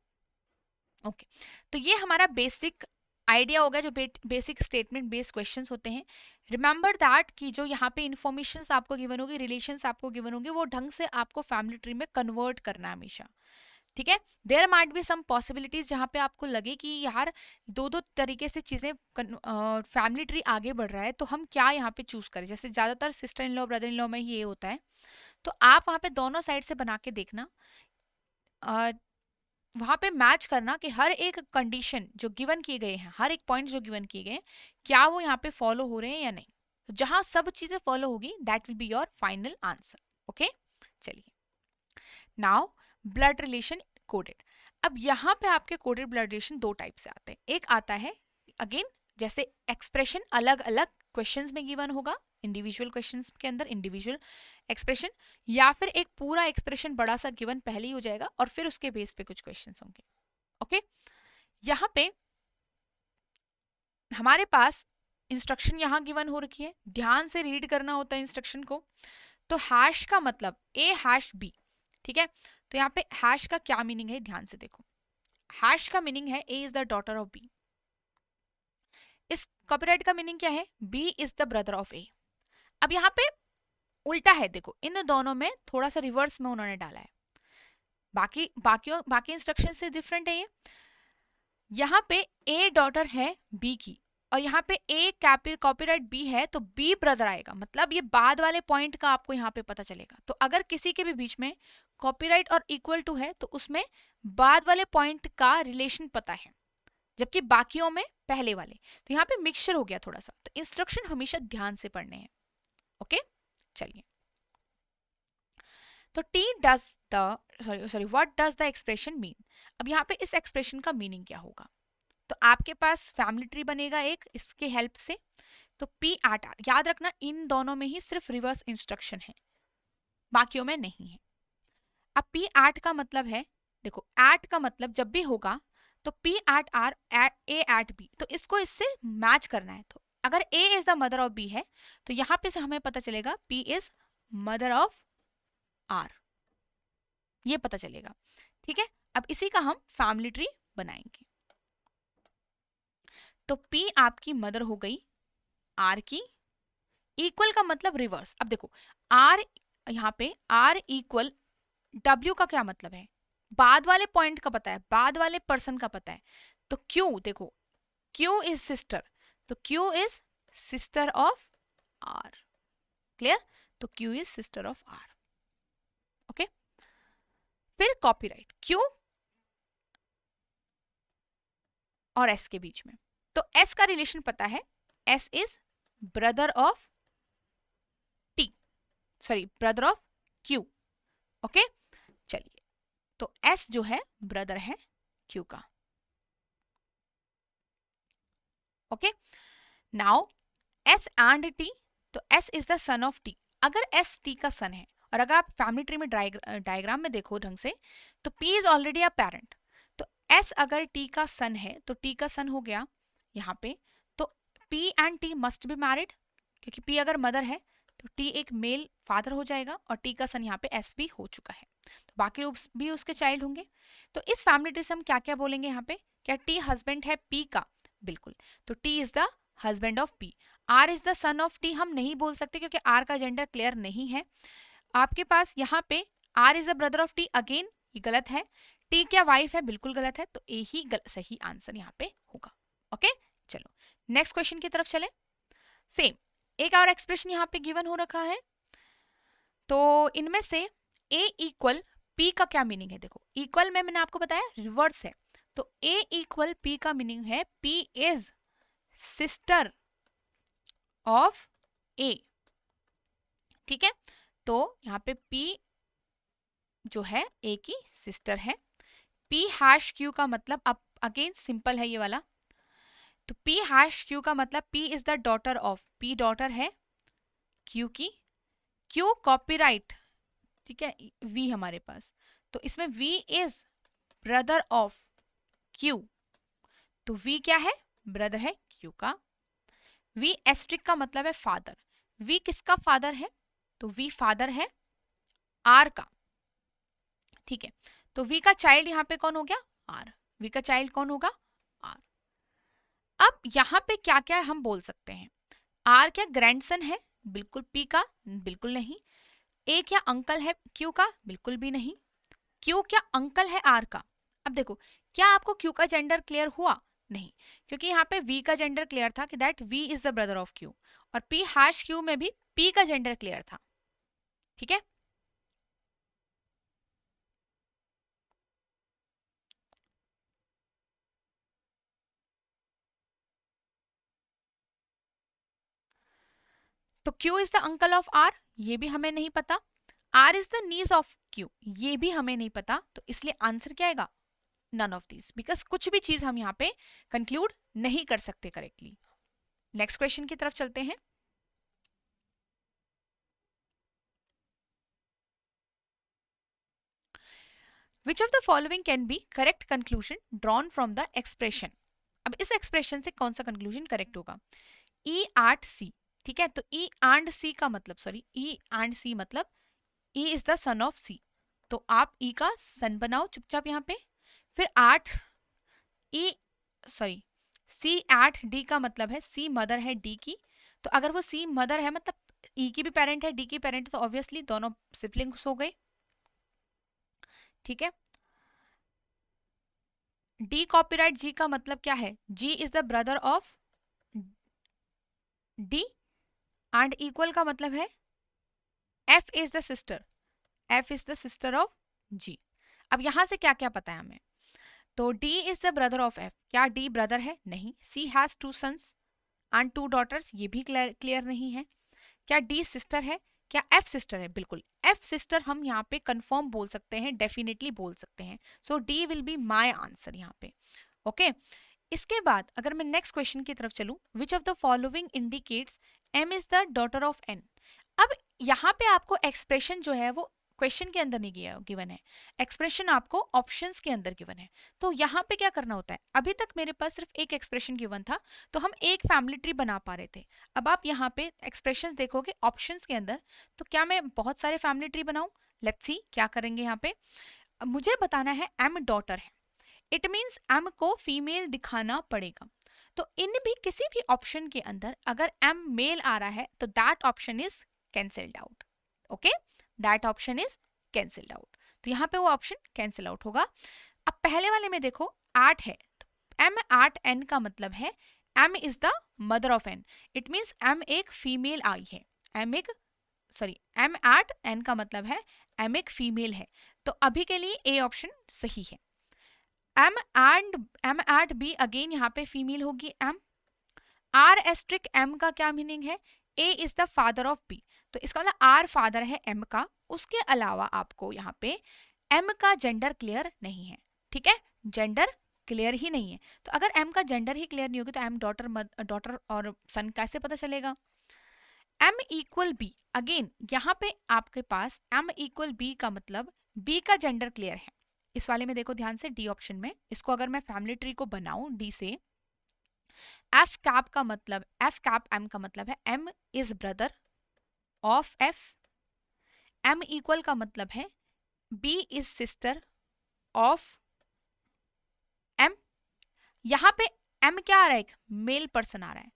okay. तो ये हमारा बेसिक आइडिया होगा, जो बेसिक स्टेटमेंट बेस्ड क्वेश्चंस होते हैं. रिमेंबर दैट कि जो यहाँ पे इन्फॉर्मेशन आपको गिवन होगी, रिलेशंस आपको गिवन होंगे, वो ढंग से आपको फैमिली ट्री में कन्वर्ट करना है हमेशा. ठीक है, there might be some possibilities जहाँ पे आपको लगे कि यार दो दो तरीके से चीजें फैमिली ट्री आगे बढ़ रहा है, तो हम क्या यहाँ पे चूज करें। जैसे ज्यादातर sister in law brother in law में ये होता है, तो आप वहाँ पे दोनों साइड से बना के देखना, वहां पे मैच करना कि हर एक कंडीशन जो गिवन किए गए हैं, हर एक पॉइंट जो गिवन किए गए हैं, क्या वो यहाँ पे फॉलो हो रहे हैं या नहीं। तो जहां सब चीजें फॉलो होगी that will be your final answer. Okay, चलिए नाउ ब्लड रिलेशन कोडेड। अब यहाँ पे आपके कोडेड ब्लड रिलेशन दो टाइप से आते हैं। एक आता है अगेन जैसे एक्सप्रेशन अलग अलग क्वेश्चंस में गिवन होगा, इंडिविजुअल क्वेश्चंस के अंदर इंडिविजुअल एक्सप्रेशन, या फिर एक पूरा एक्सप्रेशन बड़ा सा गिवन पहले ही हो जाएगा और फिर उसके बेस पे कुछ क्वेश्चंस होंगे। ओके, यहाँ पे हमारे पास इंस्ट्रक्शन यहाँ गिवन हो रखी है, ध्यान से रीड करना होता है इंस्ट्रक्शन को। तो हैश का मतलब ए हैश बी, ठीक है। तो यहाँ पे हैश का क्या मीनिंग है ध्यान से देखो। हैश का मीनिंग है A is the daughter of B. इस कॉपीराइट का मीनिंग क्या है, B is the brother of A. अब यहाँ पे उल्टा है, देखो इन दोनों में थोड़ा सा रिवर्स में उन्होंने डाला है, बाकी इंस्ट्रक्शन से डिफरेंट है ये। यहाँ पे ए डॉटर है बी की और यहाँ पे ए कॉपीराइट बी है, तो बी ब्रदर आएगा, मतलब ये बाद वाले पॉइंट का आपको यहाँ पे पता चलेगा। तो अगर किसी के भी बीच में कॉपीराइट और इक्वल टू है तो उसमें बाद वाले पॉइंट का रिलेशन पता है, जबकि बाकियों में पहले वाले। तो यहाँ पे मिक्सचर हो गया थोड़ा सा, तो इंस्ट्रक्शन हमेशा ध्यान से पढ़ने हैं। ओके, चलिए तो T does the sorry what does the expression mean. अब यहाँ पे इस एक्सप्रेशन का मीनिंग क्या होगा, तो आपके पास फैमिली ट्री बनेगा एक इसके हेल्प से। तो पी एट आर, याद रखना इन दोनों में ही सिर्फ रिवर्स इंस्ट्रक्शन है, बाकियों में नहीं है। अब पी एट का मतलब है, देखो एट का मतलब जब भी होगा तो P at R A at B, तो इसको इससे मैच करना है। तो अगर A is the mother of B है तो यहाँ पे से हमें पता चलेगा P is mother of R, ये पता चलेगा। ठीक है, अब इसी का हम फैमिली ट्री बनाएंगे। तो P आपकी मदर हो गई R की, इक्वल का मतलब रिवर्स। अब देखो R, यहाँ पे R इक्वल W का क्या मतलब है, बाद वाले पॉइंट का पता है, बाद वाले पर्सन का पता है। तो Q देखो, Q इज सिस्टर, तो Q is sister of R, clear. तो Q is sister of R। Okay, फिर कॉपीराइट Q और S के बीच में, तो S का रिलेशन पता है, S is brother of T, sorry brother of Q। Okay, चलिए तो S जो है ब्रदर है Q का। Okay, now S and T, तो S is the son of T। अगर S T का सन है, और अगर आप फैमिली ट्री में डायग्राम में देखो ढंग से, तो P is already a parent. तो S अगर T का सन है तो T का सन हो गया यहाँ पे, तो P and T must be married, क्योंकि P अगर मदर है तो T एक मेल फादर हो जाएगा और T का सन यहाँ पे S भी हो चुका है, तो बाकी लोग भी उसके चाइल्ड होंगे। तो इस फैमिली ट्री से हम क्या क्या बोलेंगे यहाँ पे, क्या T हस्बैंड है P का, बिल्कुल, तो T is the husband of P। R is the son of T हम नहीं बोल सकते क्योंकि R का जेंडर क्लियर नहीं है आपके पास। यहाँ पे R is the brother of T, again ये गलत है। T क्या वाइफ है, बिल्कुल गलत है, तो ए ही सही आंसर यहाँ पे होगा। ओके, चलो नेक्स्ट क्वेश्चन की तरफ चले। सेम एक और एक्सप्रेशन यहाँ पे गिवन हो रखा है, तो इनमें से A इक्वल P का क्या मीनिंग है। देखो इक्वल में मैंने आपको बताया रिवर्स है, तो A इक्वल P का मीनिंग है P is sister of A। ठीक है, तो यहाँ पे P जो है A की सिस्टर है। P हैश Q का मतलब, अब अगेन सिंपल है ये वाला, तो P हैश Q का मतलब P is the daughter of, P daughter है Q की, Q कॉपीराइट, ठीक है, V हमारे पास, तो इसमें V is brother of Q, तो V क्या है, ब्रदर है Q का। V एस्ट्रिक का मतलब है फादर, V किसका फादर है, तो V फादर है R का। ठीक है, तो V का चाइल्ड यहाँ पे कौन हो गया, R, V का चाइल्ड कौन होगा, R। अब यहाँ पे क्या क्या हम बोल सकते हैं, R क्या ग्रैंडसन है, बिल्कुल P का बिल्कुल नहीं। A क्या अंकल है Q का, बिल्कुल भी नहीं। क्यू क्या अंकल है आर का? अब देखो, क्या आपको क्यू का जेंडर क्लियर हुआ? नहीं, क्योंकि यहाँ पे वी का जेंडर क्लियर था कि that V is the brother of Q, और पी हैश क्यू में भी पी का जेंडर क्लियर था। ठीक है, तो Q is the uncle of R, ये भी हमें नहीं पता। R is the niece of Q, ये भी हमें नहीं पता, तो इसलिए आंसर क्या आएगा? नन ऑफ दीज, बिकॉज कुछ भी चीज हम यहाँ पे कंक्लूड नहीं कर सकते करेक्टली। नेक्स्ट क्वेश्चन की तरफ चलते हैं। विच of the following can be correct conclusion drawn from the expression? अब इस एक्सप्रेशन से कौन सा कंक्लूजन करेक्ट होगा? ई आर्ट सी, ठीक है, तो ई एंड सी का मतलब, सॉरी, ई एंड सी मतलब E is the son of C, तो आप ई का सन बनाओ चुपचाप यहाँ पे। फिर आठ, ई, सॉरी, सी एट डी का मतलब है सी मदर है डी की, तो अगर वो सी मदर है मतलब ई की भी पेरेंट है डी की पेरेंट, तो ऑब्वियसली दोनों सिबलिंग्स हो गए। ठीक है, डी कॉपीराइट जी का मतलब क्या है? G is the brother of D, and equal का मतलब है F is the sister, F is the sister of G. अब यहां से क्या क्या पता है हमें? तो D is the brother of F, क्या डी ब्रदर है? नहीं। C has 2 sons and 2 daughters, ये भी क्लियर नहीं है। क्या डी सिस्टर है? क्या एफ सिस्टर है? बिल्कुल, एफ सिस्टर हम यहाँ पे कंफर्म बोल सकते हैं, डेफिनेटली बोल सकते हैं। So D will be my answer यहाँ पे। ओके, इसके बाद अगर मैं नेक्स्ट क्वेश्चन की तरफ चलूं, which of the following indicates M is the daughter of N? अब यहाँ पे आपको एक्सप्रेशन जो है वो क्वेश्चन के अंदर नहीं गिवन है, एक्सप्रेशन आपको ऑप्शंस के अंदर गिवन है। तो यहाँ पे क्या करना होता है? अभी तक मेरे पास सिर्फ एक एक्सप्रेशन गिवन था, तो हम एक फैमिली ट्री बना पा रहे थे। अब आप यहाँ पे एक्सप्रेशंस देखोगे ऑप्शंस के अंदर, तो क्या मैं बहुत सारे फैमिली ट्री बनाऊं? लेट्स सी क्या करेंगे यहाँ पे। मुझे बताना है एम डॉटर है, इट मीन्स एम को फीमेल दिखाना पड़ेगा। तो इन भी किसी भी ऑप्शन के अंदर अगर एम मेल आ रहा है तो that option is cancelled out. Okay, that option is cancelled out, तो यहाँ पे वो ऑप्शन कैंसिल आउट होगा। अब पहले वाले में देखो 8 है, तो एम 8 एन का मतलब है M is the mother of N, it means M एक फीमेल आई है, एम एक, सॉरी, एम 8 एन का मतलब है एम एक फीमेल है, तो अभी के लिए ए ऑप्शन सही है। एम एट बी अगेन यहाँ पे फीमेल होगी एम। आर एस्ट्रिक एम का क्या मीनिंग है? A is the father of B, तो इसका मतलब आर फादर है एम का। उसके अलावा आपको यहाँ पे एम का जेंडर क्लियर नहीं है। ठीक है, जेंडर क्लियर ही नहीं है, तो अगर एम का जेंडर ही क्लियर नहीं होगी तो एम डॉटर डॉटर और सन कैसे पता चलेगा? एम इक्वल बी, अगेन यहाँ पे आपके पास एम इक्वल बी का मतलब बी का जेंडर क्लियर है। इस वाले में देखो ध्यान से, डी ऑप्शन में, इसको अगर मैं फैमिली ट्री को बनाऊं डी से, एफ कैप का मतलब, एफ कैप एम का मतलब है M is brother of F. M equal का मतलब है B is sister of M. यहां पे एम क्या आ रहा है? एक मेल पर्सन आ रहा है,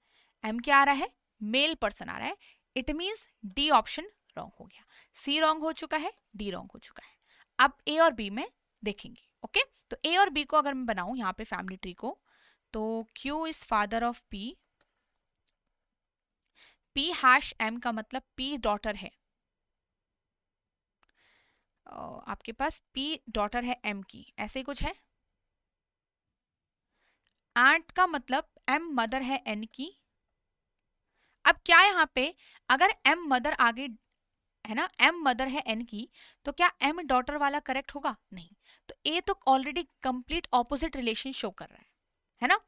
एम क्या आ रहा है? मेल पर्सन आ रहा है, it means D option wrong हो गया। सी रॉन्ग हो चुका है, डी रॉन्ग हो चुका है। अब ए और बी में देखेंगे। ओके, तो ए और बी को अगर मैं बनाऊं यहाँ पे फैमिली ट्री को, तो Q is father of P, P hash M का मतलब पी डॉटर है, आपके पास पी डॉटर है एम की, ऐसे ही कुछ है। एंट का मतलब एम मदर है एन की। अब क्या यहाँ पे अगर एम मदर आगे है ना, एम मदर है एन की, तो क्या एम डॉटर वाला करेक्ट होगा? नहीं, तो ए तो already complete opposite relation show कर रहा है ना।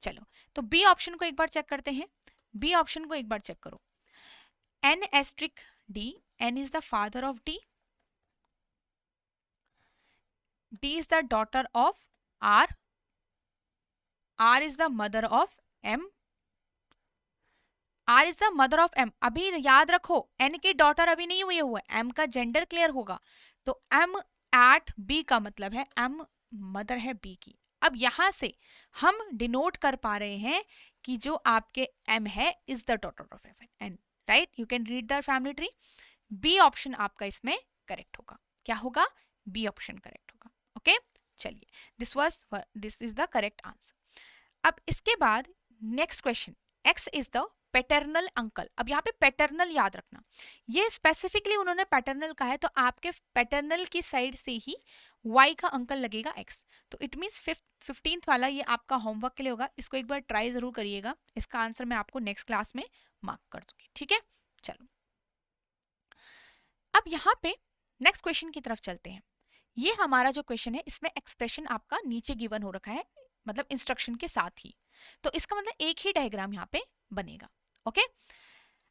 चलो, तो बी ऑप्शन को एक बार चेक करते हैं, बी ऑप्शन को एक बार चेक करो। N asterisk D, N is the father of D, D is the daughter of R, R is the mother of M, R is the mother of M. अभी याद रखो N की daughter अभी नहीं हुई हुआ है, एम का जेंडर क्लियर होगा, तो एम एट बी का मतलब है एम मदर है बी की। अब यहां से हम डिनोट कर पा रहे हैं कि जो आपके एम है is the daughter of F N, right? You can read the family tree. B option आपका इसमें करेक्ट होगा। क्या होगा? बी ऑप्शन करेक्ट होगा। ओके चलिए, this is the correct answer. अब इसके बाद next question, X is the paternal uncle. अब यहाँ पे पैटर्नल याद रखना, ये स्पेसिफिकली उन्होंने पैटर्नल कहा है, तो आपके पैटर्नल की साइड से ही y का अंकल लगेगा x। तो इट मीन्स 15th वाला ये आपका होमवर्क के लिए होगा, इसको एक बार ट्राई जरूर करिएगा। इसका आंसर मैं आपको नेक्स्ट क्लास में मार्क कर दूंगी, ठीक है। चलो अब यहाँ पे नेक्स्ट क्वेश्चन की तरफ चलते हैं। ये हमारा जो क्वेश्चन है, इसमें एक्सप्रेशन आपका नीचे गिवन हो रखा है, मतलब इंस्ट्रक्शन के साथ ही। तो इसका मतलब एक ही डायग्राम यहाँ पे बनेगा। ओके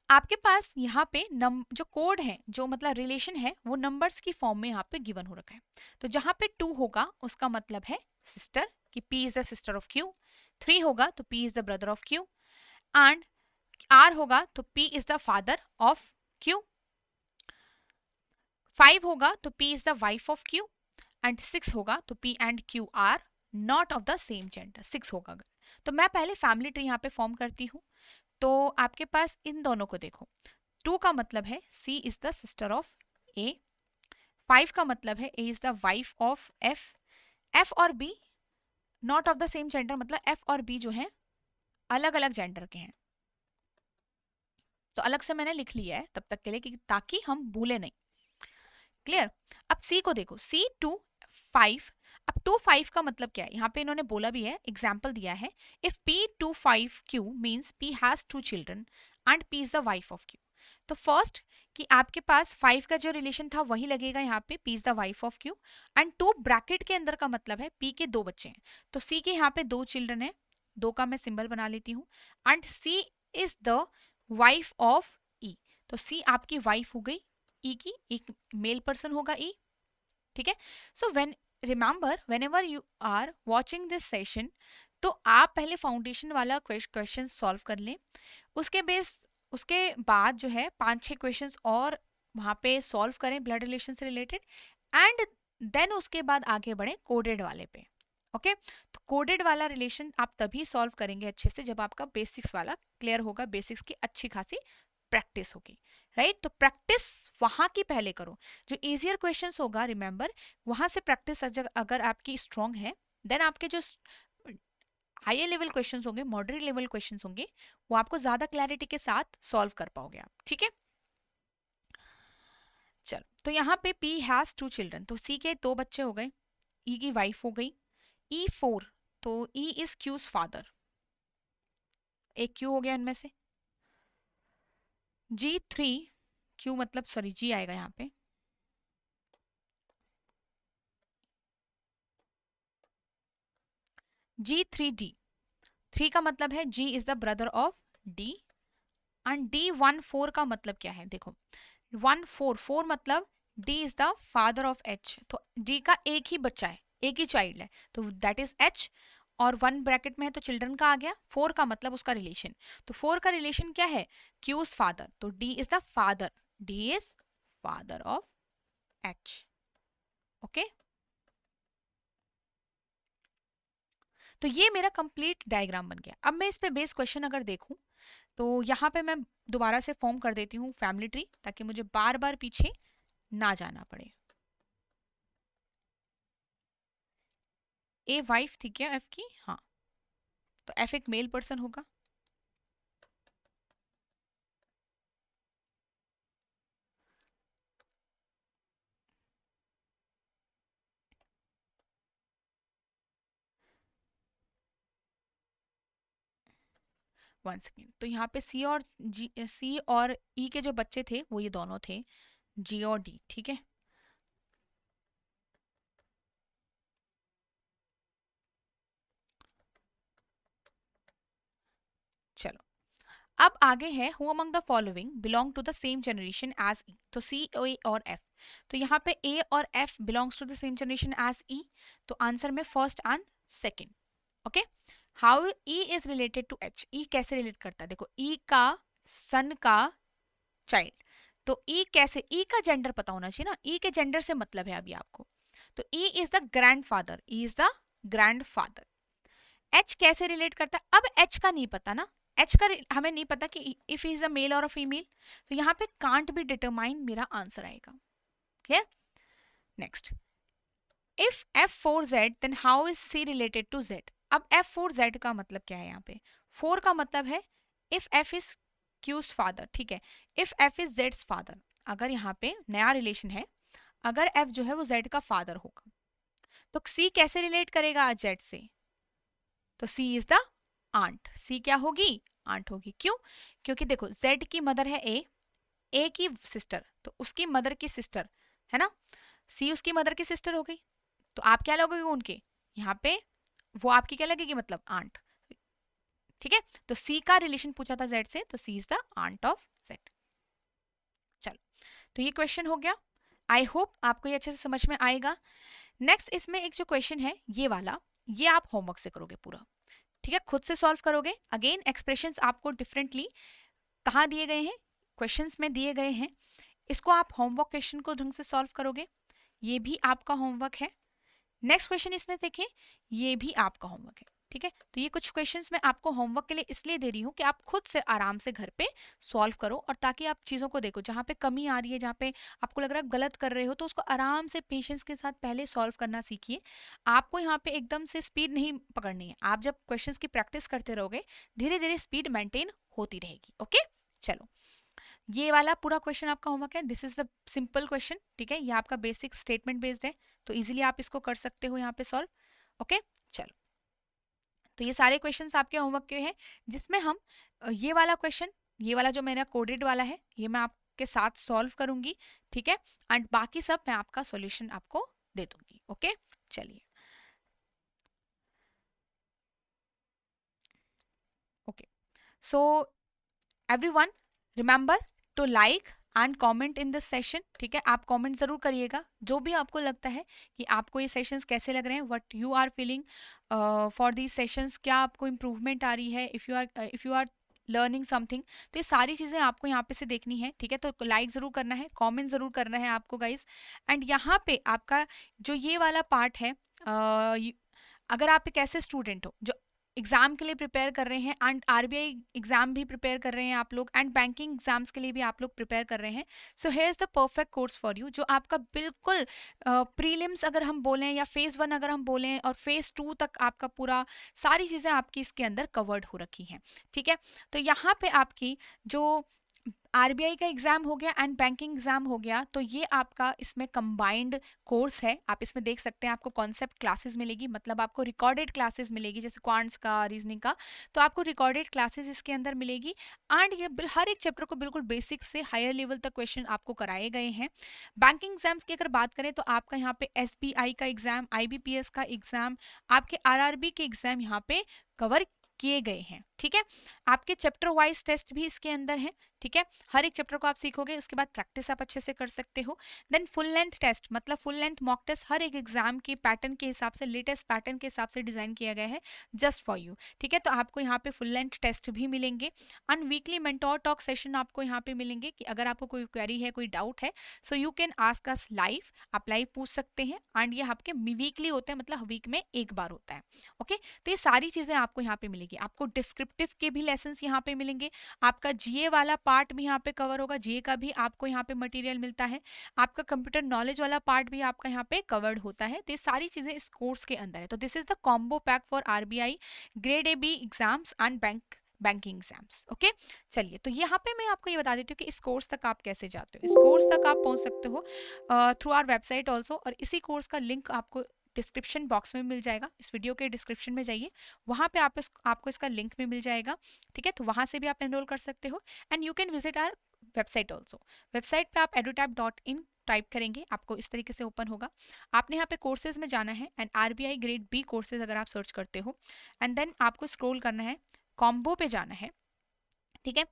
आपके पास यहाँ पे जो कोड है, जो मतलब रिलेशन है, वो नंबर्स की फॉर्म में यहाँ पे गिवन हो रखा है। तो जहाँ पे 2 होगा उसका मतलब है सिस्टर, कि P is the sister of Q। 3 होगा तो P is the brother of Q। And R होगा तो P is the father of Q। 5 होगा तो P is the wife of Q। And 6 होगा तो P and Q are not of the same gender. 6 होगा अगर, तो मैं पहले फैमिली ट्री यहाँ पे फॉर्म करती हूँ। तो आपके पास इन दोनों को देखो, 2 का मतलब है C is the sister of A। 5 का मतलब है A is the wife of F। F और B not of the same gender, मतलब F और B जो है अलग अलग जेंडर के हैं। तो अलग से मैंने लिख लिया है तब तक के लिए कि ताकि हम भूले नहीं। क्लियर। अब C को देखो, C 2 5। अब 2 5 का मतलब क्या है, यहाँ पे इन्होंने बोला भी है, एग्जाम्पल दिया है, if P 2 5 Q means P has 2 children and P is the wife of Q। तो फर्स्ट कि आपके पास 5 का जो रिलेशन था वही लगेगा यहाँ पे, P is the wife of Q। And 2 bracket के अंदर का मतलब है P के 2 बच्चे हैं, तो C के यहाँ पे 2 चिल्ड्रन है, 2 का मैं सिंबल बना लेती हूँ। And C is the wife of E, तो C आपकी वाइफ हो गई E की, एक मेल पर्सन होगा E, ठीक है। So remember whenever you are watching this session, तो आप पहले फाउंडेशन वाला क्वेश्चन सॉल्व कर लें, उसके बाद जो है 5-6 क्वेश्चंस और वहाँ पे सॉल्व करें ब्लड रिलेशन से रिलेटेड, एंड देन उसके बाद आगे बढ़े कोडेड वाले पे। ओके तो कोडेड वाला रिलेशन आप तभी सॉल्व करेंगे अच्छे से जब आपका बेसिक्स वाला क्लियर होगा, बेसिक्स की अच्छी खासी प्रैक्टिस होगी, राइट। तो प्रैक्टिस वहां की पहले करो, जो इजियर क्वेश्चंस होगा रिमेंबर वहां से प्रैक्टिस अगर आपकी स्ट्रांग है, देन आपके जो हायर लेवल क्वेश्चंस होंगे, मॉडरेट लेवल क्वेश्चंस होंगे, वो आपको ज्यादा क्लैरिटी के साथ सॉल्व कर पाओगे आप, ठीक है। चलो तो यहाँ पे P हैज 2 चिल्ड्रन, तो C के 2 बच्चे हो गए, E की वाइफ हो गई। E4 तो E इज Q's फादर, एक Q हो गया इनमें से। G3 Q मतलब सॉरी G आएगा यहाँ पे, G3D, 3 का मतलब है G is the brother of D। And D14 का मतलब क्या है, देखो 4 मतलब D is the father of H, तो D का एक ही बच्चा है, एक ही चाइल्ड है, तो दैट इज H। और 1 ब्रैकेट में है तो चिल्ड्रन का आ गया, 4 का मतलब उसका रिलेशन, तो 4 का रिलेशन क्या है, Q's फादर, तो D is the father, D is father of H। Okay तो ये मेरा कंप्लीट डायग्राम बन गया। अब मैं इस पे बेस क्वेश्चन अगर देखूं, तो यहाँ पे मैं दोबारा से फॉर्म कर देती हूँ फैमिली ट्री, ताकि मुझे बार बार पीछे ना जाना पड़े। ए वाइफ थी क्या एफ की, हाँ, तो एफ एक मेल पर्सन होगा। वन सेकेंड, तो यहाँ पे सी और ई के जो बच्चे थे वो ये दोनों थे, जी और डी, ठीक है। चलो अब आगे है, who among the following belong to the same generation as E, तो सी ए और एफ, तो यहाँ पे ए और F belongs to the same generation as E, तो आंसर में first and second. Okay how E is related to H, E कैसे relate करता है, देखो ई का सन का चाइल्ड, तो ई कैसे, ई का जेंडर पता होना चाहिए ना, ई के जेंडर से मतलब है अभी आपको, तो ई is the grand father, E is the grand father. H कैसे रिलेट करता है, अब एच का नहीं पता ना, एच का हमें नहीं पता कि इफ इज अ मेल और अ फीमेल, तो यहाँ पे कांट बी डिटरमाइन मेरा आंसर आएगा। Clear. Next if F4Z then how is C related to Z? अब F4Z का मतलब क्या है यहाँ पे? 4 का मतलब है if F is Q's father, ठीक है, if F is Z's father, अगर यहाँ पे नया रिलेशन है, अगर F जो है वो Z का फादर होगा, तो C कैसे रिलेट करेगा Z से? तो C is the aunt, C क्या होगी? आंट होगी। क्यों? क्योंकि देखो Z की मदर है A की सिस्टर, तो उसकी मदर की सिस्टर है ना, C उसकी मदर की सिस्टर हो गई, तो आप क्या लगोगे उनके यहाँ पे, वो आपकी क्या लगेगी, मतलब आंट, ठीक है। तो C का रिलेशन पूछा था Z से, तो C is the aunt of Z। चलो, तो ये क्वेश्चन हो गया। आई होप आपको ये अच्छे से समझ में आएगा। नेक्स्ट इसमें एक जो क्वेश्चन है ये वाला, ये आप होमवर्क से करोगे पूरा, ठीक है, खुद से सॉल्व करोगे। अगेन एक्सप्रेशंस आपको डिफरेंटली कहाँ दिए गए हैं, क्वेश्चंस में दिए गए हैं, इसको आप होमवर्क क्वेश्चन को ढंग से सॉल्व करोगे, ये भी आपका होमवर्क है। नेक्स्ट क्वेश्चन इसमें देखें, ये भी आपका होमवर्क है, ठीक है। तो ये कुछ क्वेश्चंस मैं आपको होमवर्क के लिए इसलिए दे रही हूँ कि आप खुद से आराम से घर पे सॉल्व करो, और ताकि आप चीज़ों को देखो, जहाँ पे कमी आ रही है, जहाँ पे आपको लग रहा है गलत कर रहे हो, तो उसको आराम से पेशेंस के साथ पहले सॉल्व करना सीखिए। आपको यहाँ पे एकदम से स्पीड नहीं पकड़नी है, आप जब क्वेश्चंस की प्रैक्टिस करते रहोगे धीरे धीरे स्पीड मेंटेन होती रहेगी। ओके, चलो, ये वाला पूरा क्वेश्चन आपका होमवर्क है। This is the simple question, ठीक है, ये आपका बेसिक स्टेटमेंट बेस्ड है, तो इजीली आप इसको कर सकते हो यहाँ पे सॉल्व। ओके, चलो, तो ये सारे क्वेश्चंस आपके होमवर्क के हैं, जिसमें हम ये वाला क्वेश्चन, ये वाला जो मेरा कोडेड वाला है, ये मैं आपके साथ सॉल्व करूंगी, ठीक है, एंड बाकी सब मैं आपका सॉल्यूशन आपको दे दूंगी। ओके, चलिए, okay, so everyone remember to like and comment in this session, ठीक है, आप कमेंट जरूर करिएगा, जो भी आपको लगता है कि आपको ये सेशंस कैसे लग रहे हैं, what you are feeling for these sessions, क्या आपको इम्प्रूवमेंट आ रही है, if you are learning something, तो ये सारी चीज़ें आपको यहाँ पे से देखनी है, ठीक है। तो लाइक ज़रूर करना है, कमेंट ज़रूर करना है आपको गाइज। एंड यहाँ पे आपका जो ये वाला पार्ट है, अगर आप एक ऐसे स्टूडेंट हो जो एग्जाम के लिए प्रिपेयर कर रहे हैं, एंड आरबीआई एग्जाम भी प्रिपेयर कर रहे हैं आप लोग, एंड बैंकिंग एग्जाम्स के लिए भी आप लोग प्रिपेयर कर रहे हैं, so here is the perfect course for you, जो आपका बिल्कुल प्रीलिम्स अगर हम बोलें या फेज 1 अगर हम बोलें और फेज 2 तक आपका पूरा सारी चीज़ें आपकी इसके अंदर कवर्ड हो रखी हैं, ठीक है। तो यहाँ पे आपकी जो आरबीआई का एग्जाम हो गया एंड बैंकिंग एग्जाम हो गया, तो ये आपका इसमें कंबाइंड कोर्स है। आप इसमें देख सकते हैं आपको कॉन्सेप्ट क्लासेस मिलेगी, मतलब आपको रिकॉर्डेड क्लासेस मिलेगी, जैसे क्वांट्स का, रीजनिंग का, तो आपको रिकॉर्डेड क्लासेस इसके अंदर मिलेगी। एंड ये हर एक चैप्टर को बिल्कुल बेसिक से हायर लेवल तक क्वेश्चन आपको कराए गए हैं। बैंकिंग एग्जाम्स की अगर बात करें, तो आपका यहाँ पे एसबीआई का एग्जाम, आईबीपीएस का एग्जाम, आपके आरआरबी के एग्जाम यहाँ पे कवर किए गए हैं, ठीक है। आपके चैप्टर वाइज टेस्ट भी इसके अंदर हैं, ठीक है, हर एक चैप्टर को आप सीखोगे, उसके बाद प्रैक्टिस आप अच्छे से कर सकते हो। देन फुल लेंथ टेस्ट, मतलब फुल लेंथ मॉक टेस्ट हर एक एग्जाम के पैटर्न के हिसाब से, लेटेस्ट पैटर्न के हिसाब से डिजाइन किया गया है जस्ट फॉर यू, ठीक है। तो आपको यहाँ पे फुल लेंथ टेस्ट भी मिलेंगे, and weekly mentor talk session आपको यहाँ पे मिलेंगे, कि अगर आपको कोई क्वेरी है, कोई डाउट है, so you can ask us live, आप लाइव पूछ सकते हैं, एंड ये आपके वीकली होते हैं, मतलब वीक में एक बार होता है। ओके, तो ये सारी चीजें आपको यहाँ पे मिलेगी। आपको डिस्क्रिप्टिव के भी लेसन यहाँ पे मिलेंगे, आपका जीए वाला पार्ट भी यहाँ पे कवर होगा, जीए का भी आपको यहाँ पे मटेरियल मिलता है, आपका कंप्यूटर नॉलेज वाला पार्ट भी आपका यहाँ पे कवर्ड होता है। तो ये सारी चीजें इस कोर्स के अंदर है। तो this is the combo pack for RBI grade A B exams and banking exams. Okay, चलिए, तो यहाँ पे मैं आपको ये बता देती हूँ कि इस कोर्स तक आप कैसे जाते हो। इस कोर्स तक आप पहुँच सकते हो थ्रू आवर वेबसाइट ऑल्सो, और इसी कोर्स का लिंक आपको डिस्क्रिप्शन बॉक्स में मिल जाएगा। इस वीडियो के डिस्क्रिप्शन में जाइए, वहाँ पे आपको इसका लिंक भी मिल जाएगा, ठीक है। तो वहाँ से भी आप एनरोल कर सकते हो, and you can visit our website also. Website पे आप edutap.in टाइप करेंगे, आपको इस तरीके से ओपन होगा। आपने यहाँ पे कोर्सेज में जाना है, and RBI grade B courses अगर आप सर्च करते हो, एंड देन आपको स्क्रॉल करना है, कॉम्बो पे जाना है, ठीक है।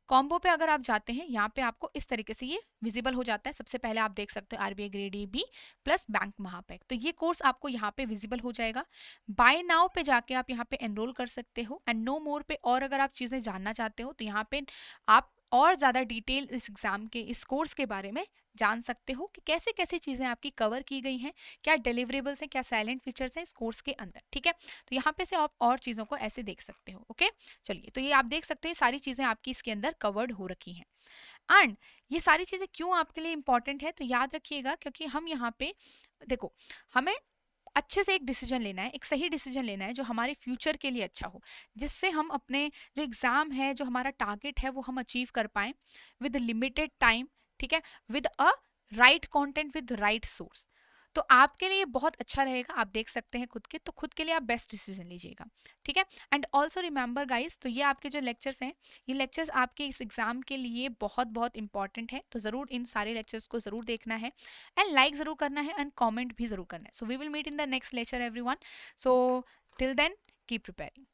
कॉम्बो पे अगर आप जाते हैं, यहाँ पे आपको इस तरीके से ये विजिबल हो जाता है। सबसे पहले आप देख सकते हो RBI grade A B plus bank महापैक, तो ये कोर्स आपको यहाँ पे विजिबल हो जाएगा। बाय नाउ पे जाके आप यहाँ पे एनरोल कर सकते हो, एंड नो मोर पे और अगर आप चीज़ें जानना चाहते हो, तो यहाँ पे आप और ज़्यादा डिटेल इस एग्ज़ाम के, इस कोर्स के बारे में जान सकते हो, कि कैसे कैसे चीज़ें आपकी कवर की गई हैं, क्या डिलीवरेबल्स हैं, क्या साइलेंट फीचर्स हैं इस कोर्स के अंदर, ठीक है। तो यहाँ पे से आप और चीज़ों को ऐसे देख सकते हो। ओके, चलिए, तो ये आप देख सकते हो सारी चीज़ें आपकी इसके अंदर कवर्ड हो रखी हैं। एंड ये सारी चीज़ें क्यों आपके लिए इंपॉर्टेंट है, तो याद रखिएगा, क्योंकि हम यहाँ पे देखो, हमें अच्छे से एक डिसीजन लेना है, एक सही डिसीजन लेना है जो हमारे फ्यूचर के लिए अच्छा हो, जिससे हम अपने जो एग्ज़ाम है, जो हमारा टारगेट है, वो हम अचीव कर पाएँ विद लिमिटेड टाइम, ठीक है? With a right content, with right source. तो आपके लिए बहुत अच्छा रहेगा, आप देख सकते हैं खुद के, तो खुद के लिए आप बेस्ट डिसीजन लीजिएगा, ठीक है? एंड ऑल्सो रिमेंबर गाइस, तो ये आपके जो लेक्चर्स हैं, ये लेक्चर्स आपके इस एग्जाम के लिए बहुत बहुत इंपॉर्टेंट है, तो ज़रूर इन सारे लेक्चर्स को ज़रूर देखना है एंड लाइक ज़रूर करना है एंड कमेंट भी ज़रूर करना है। So we will meet in the next lecture everyone. So till then keep preparing.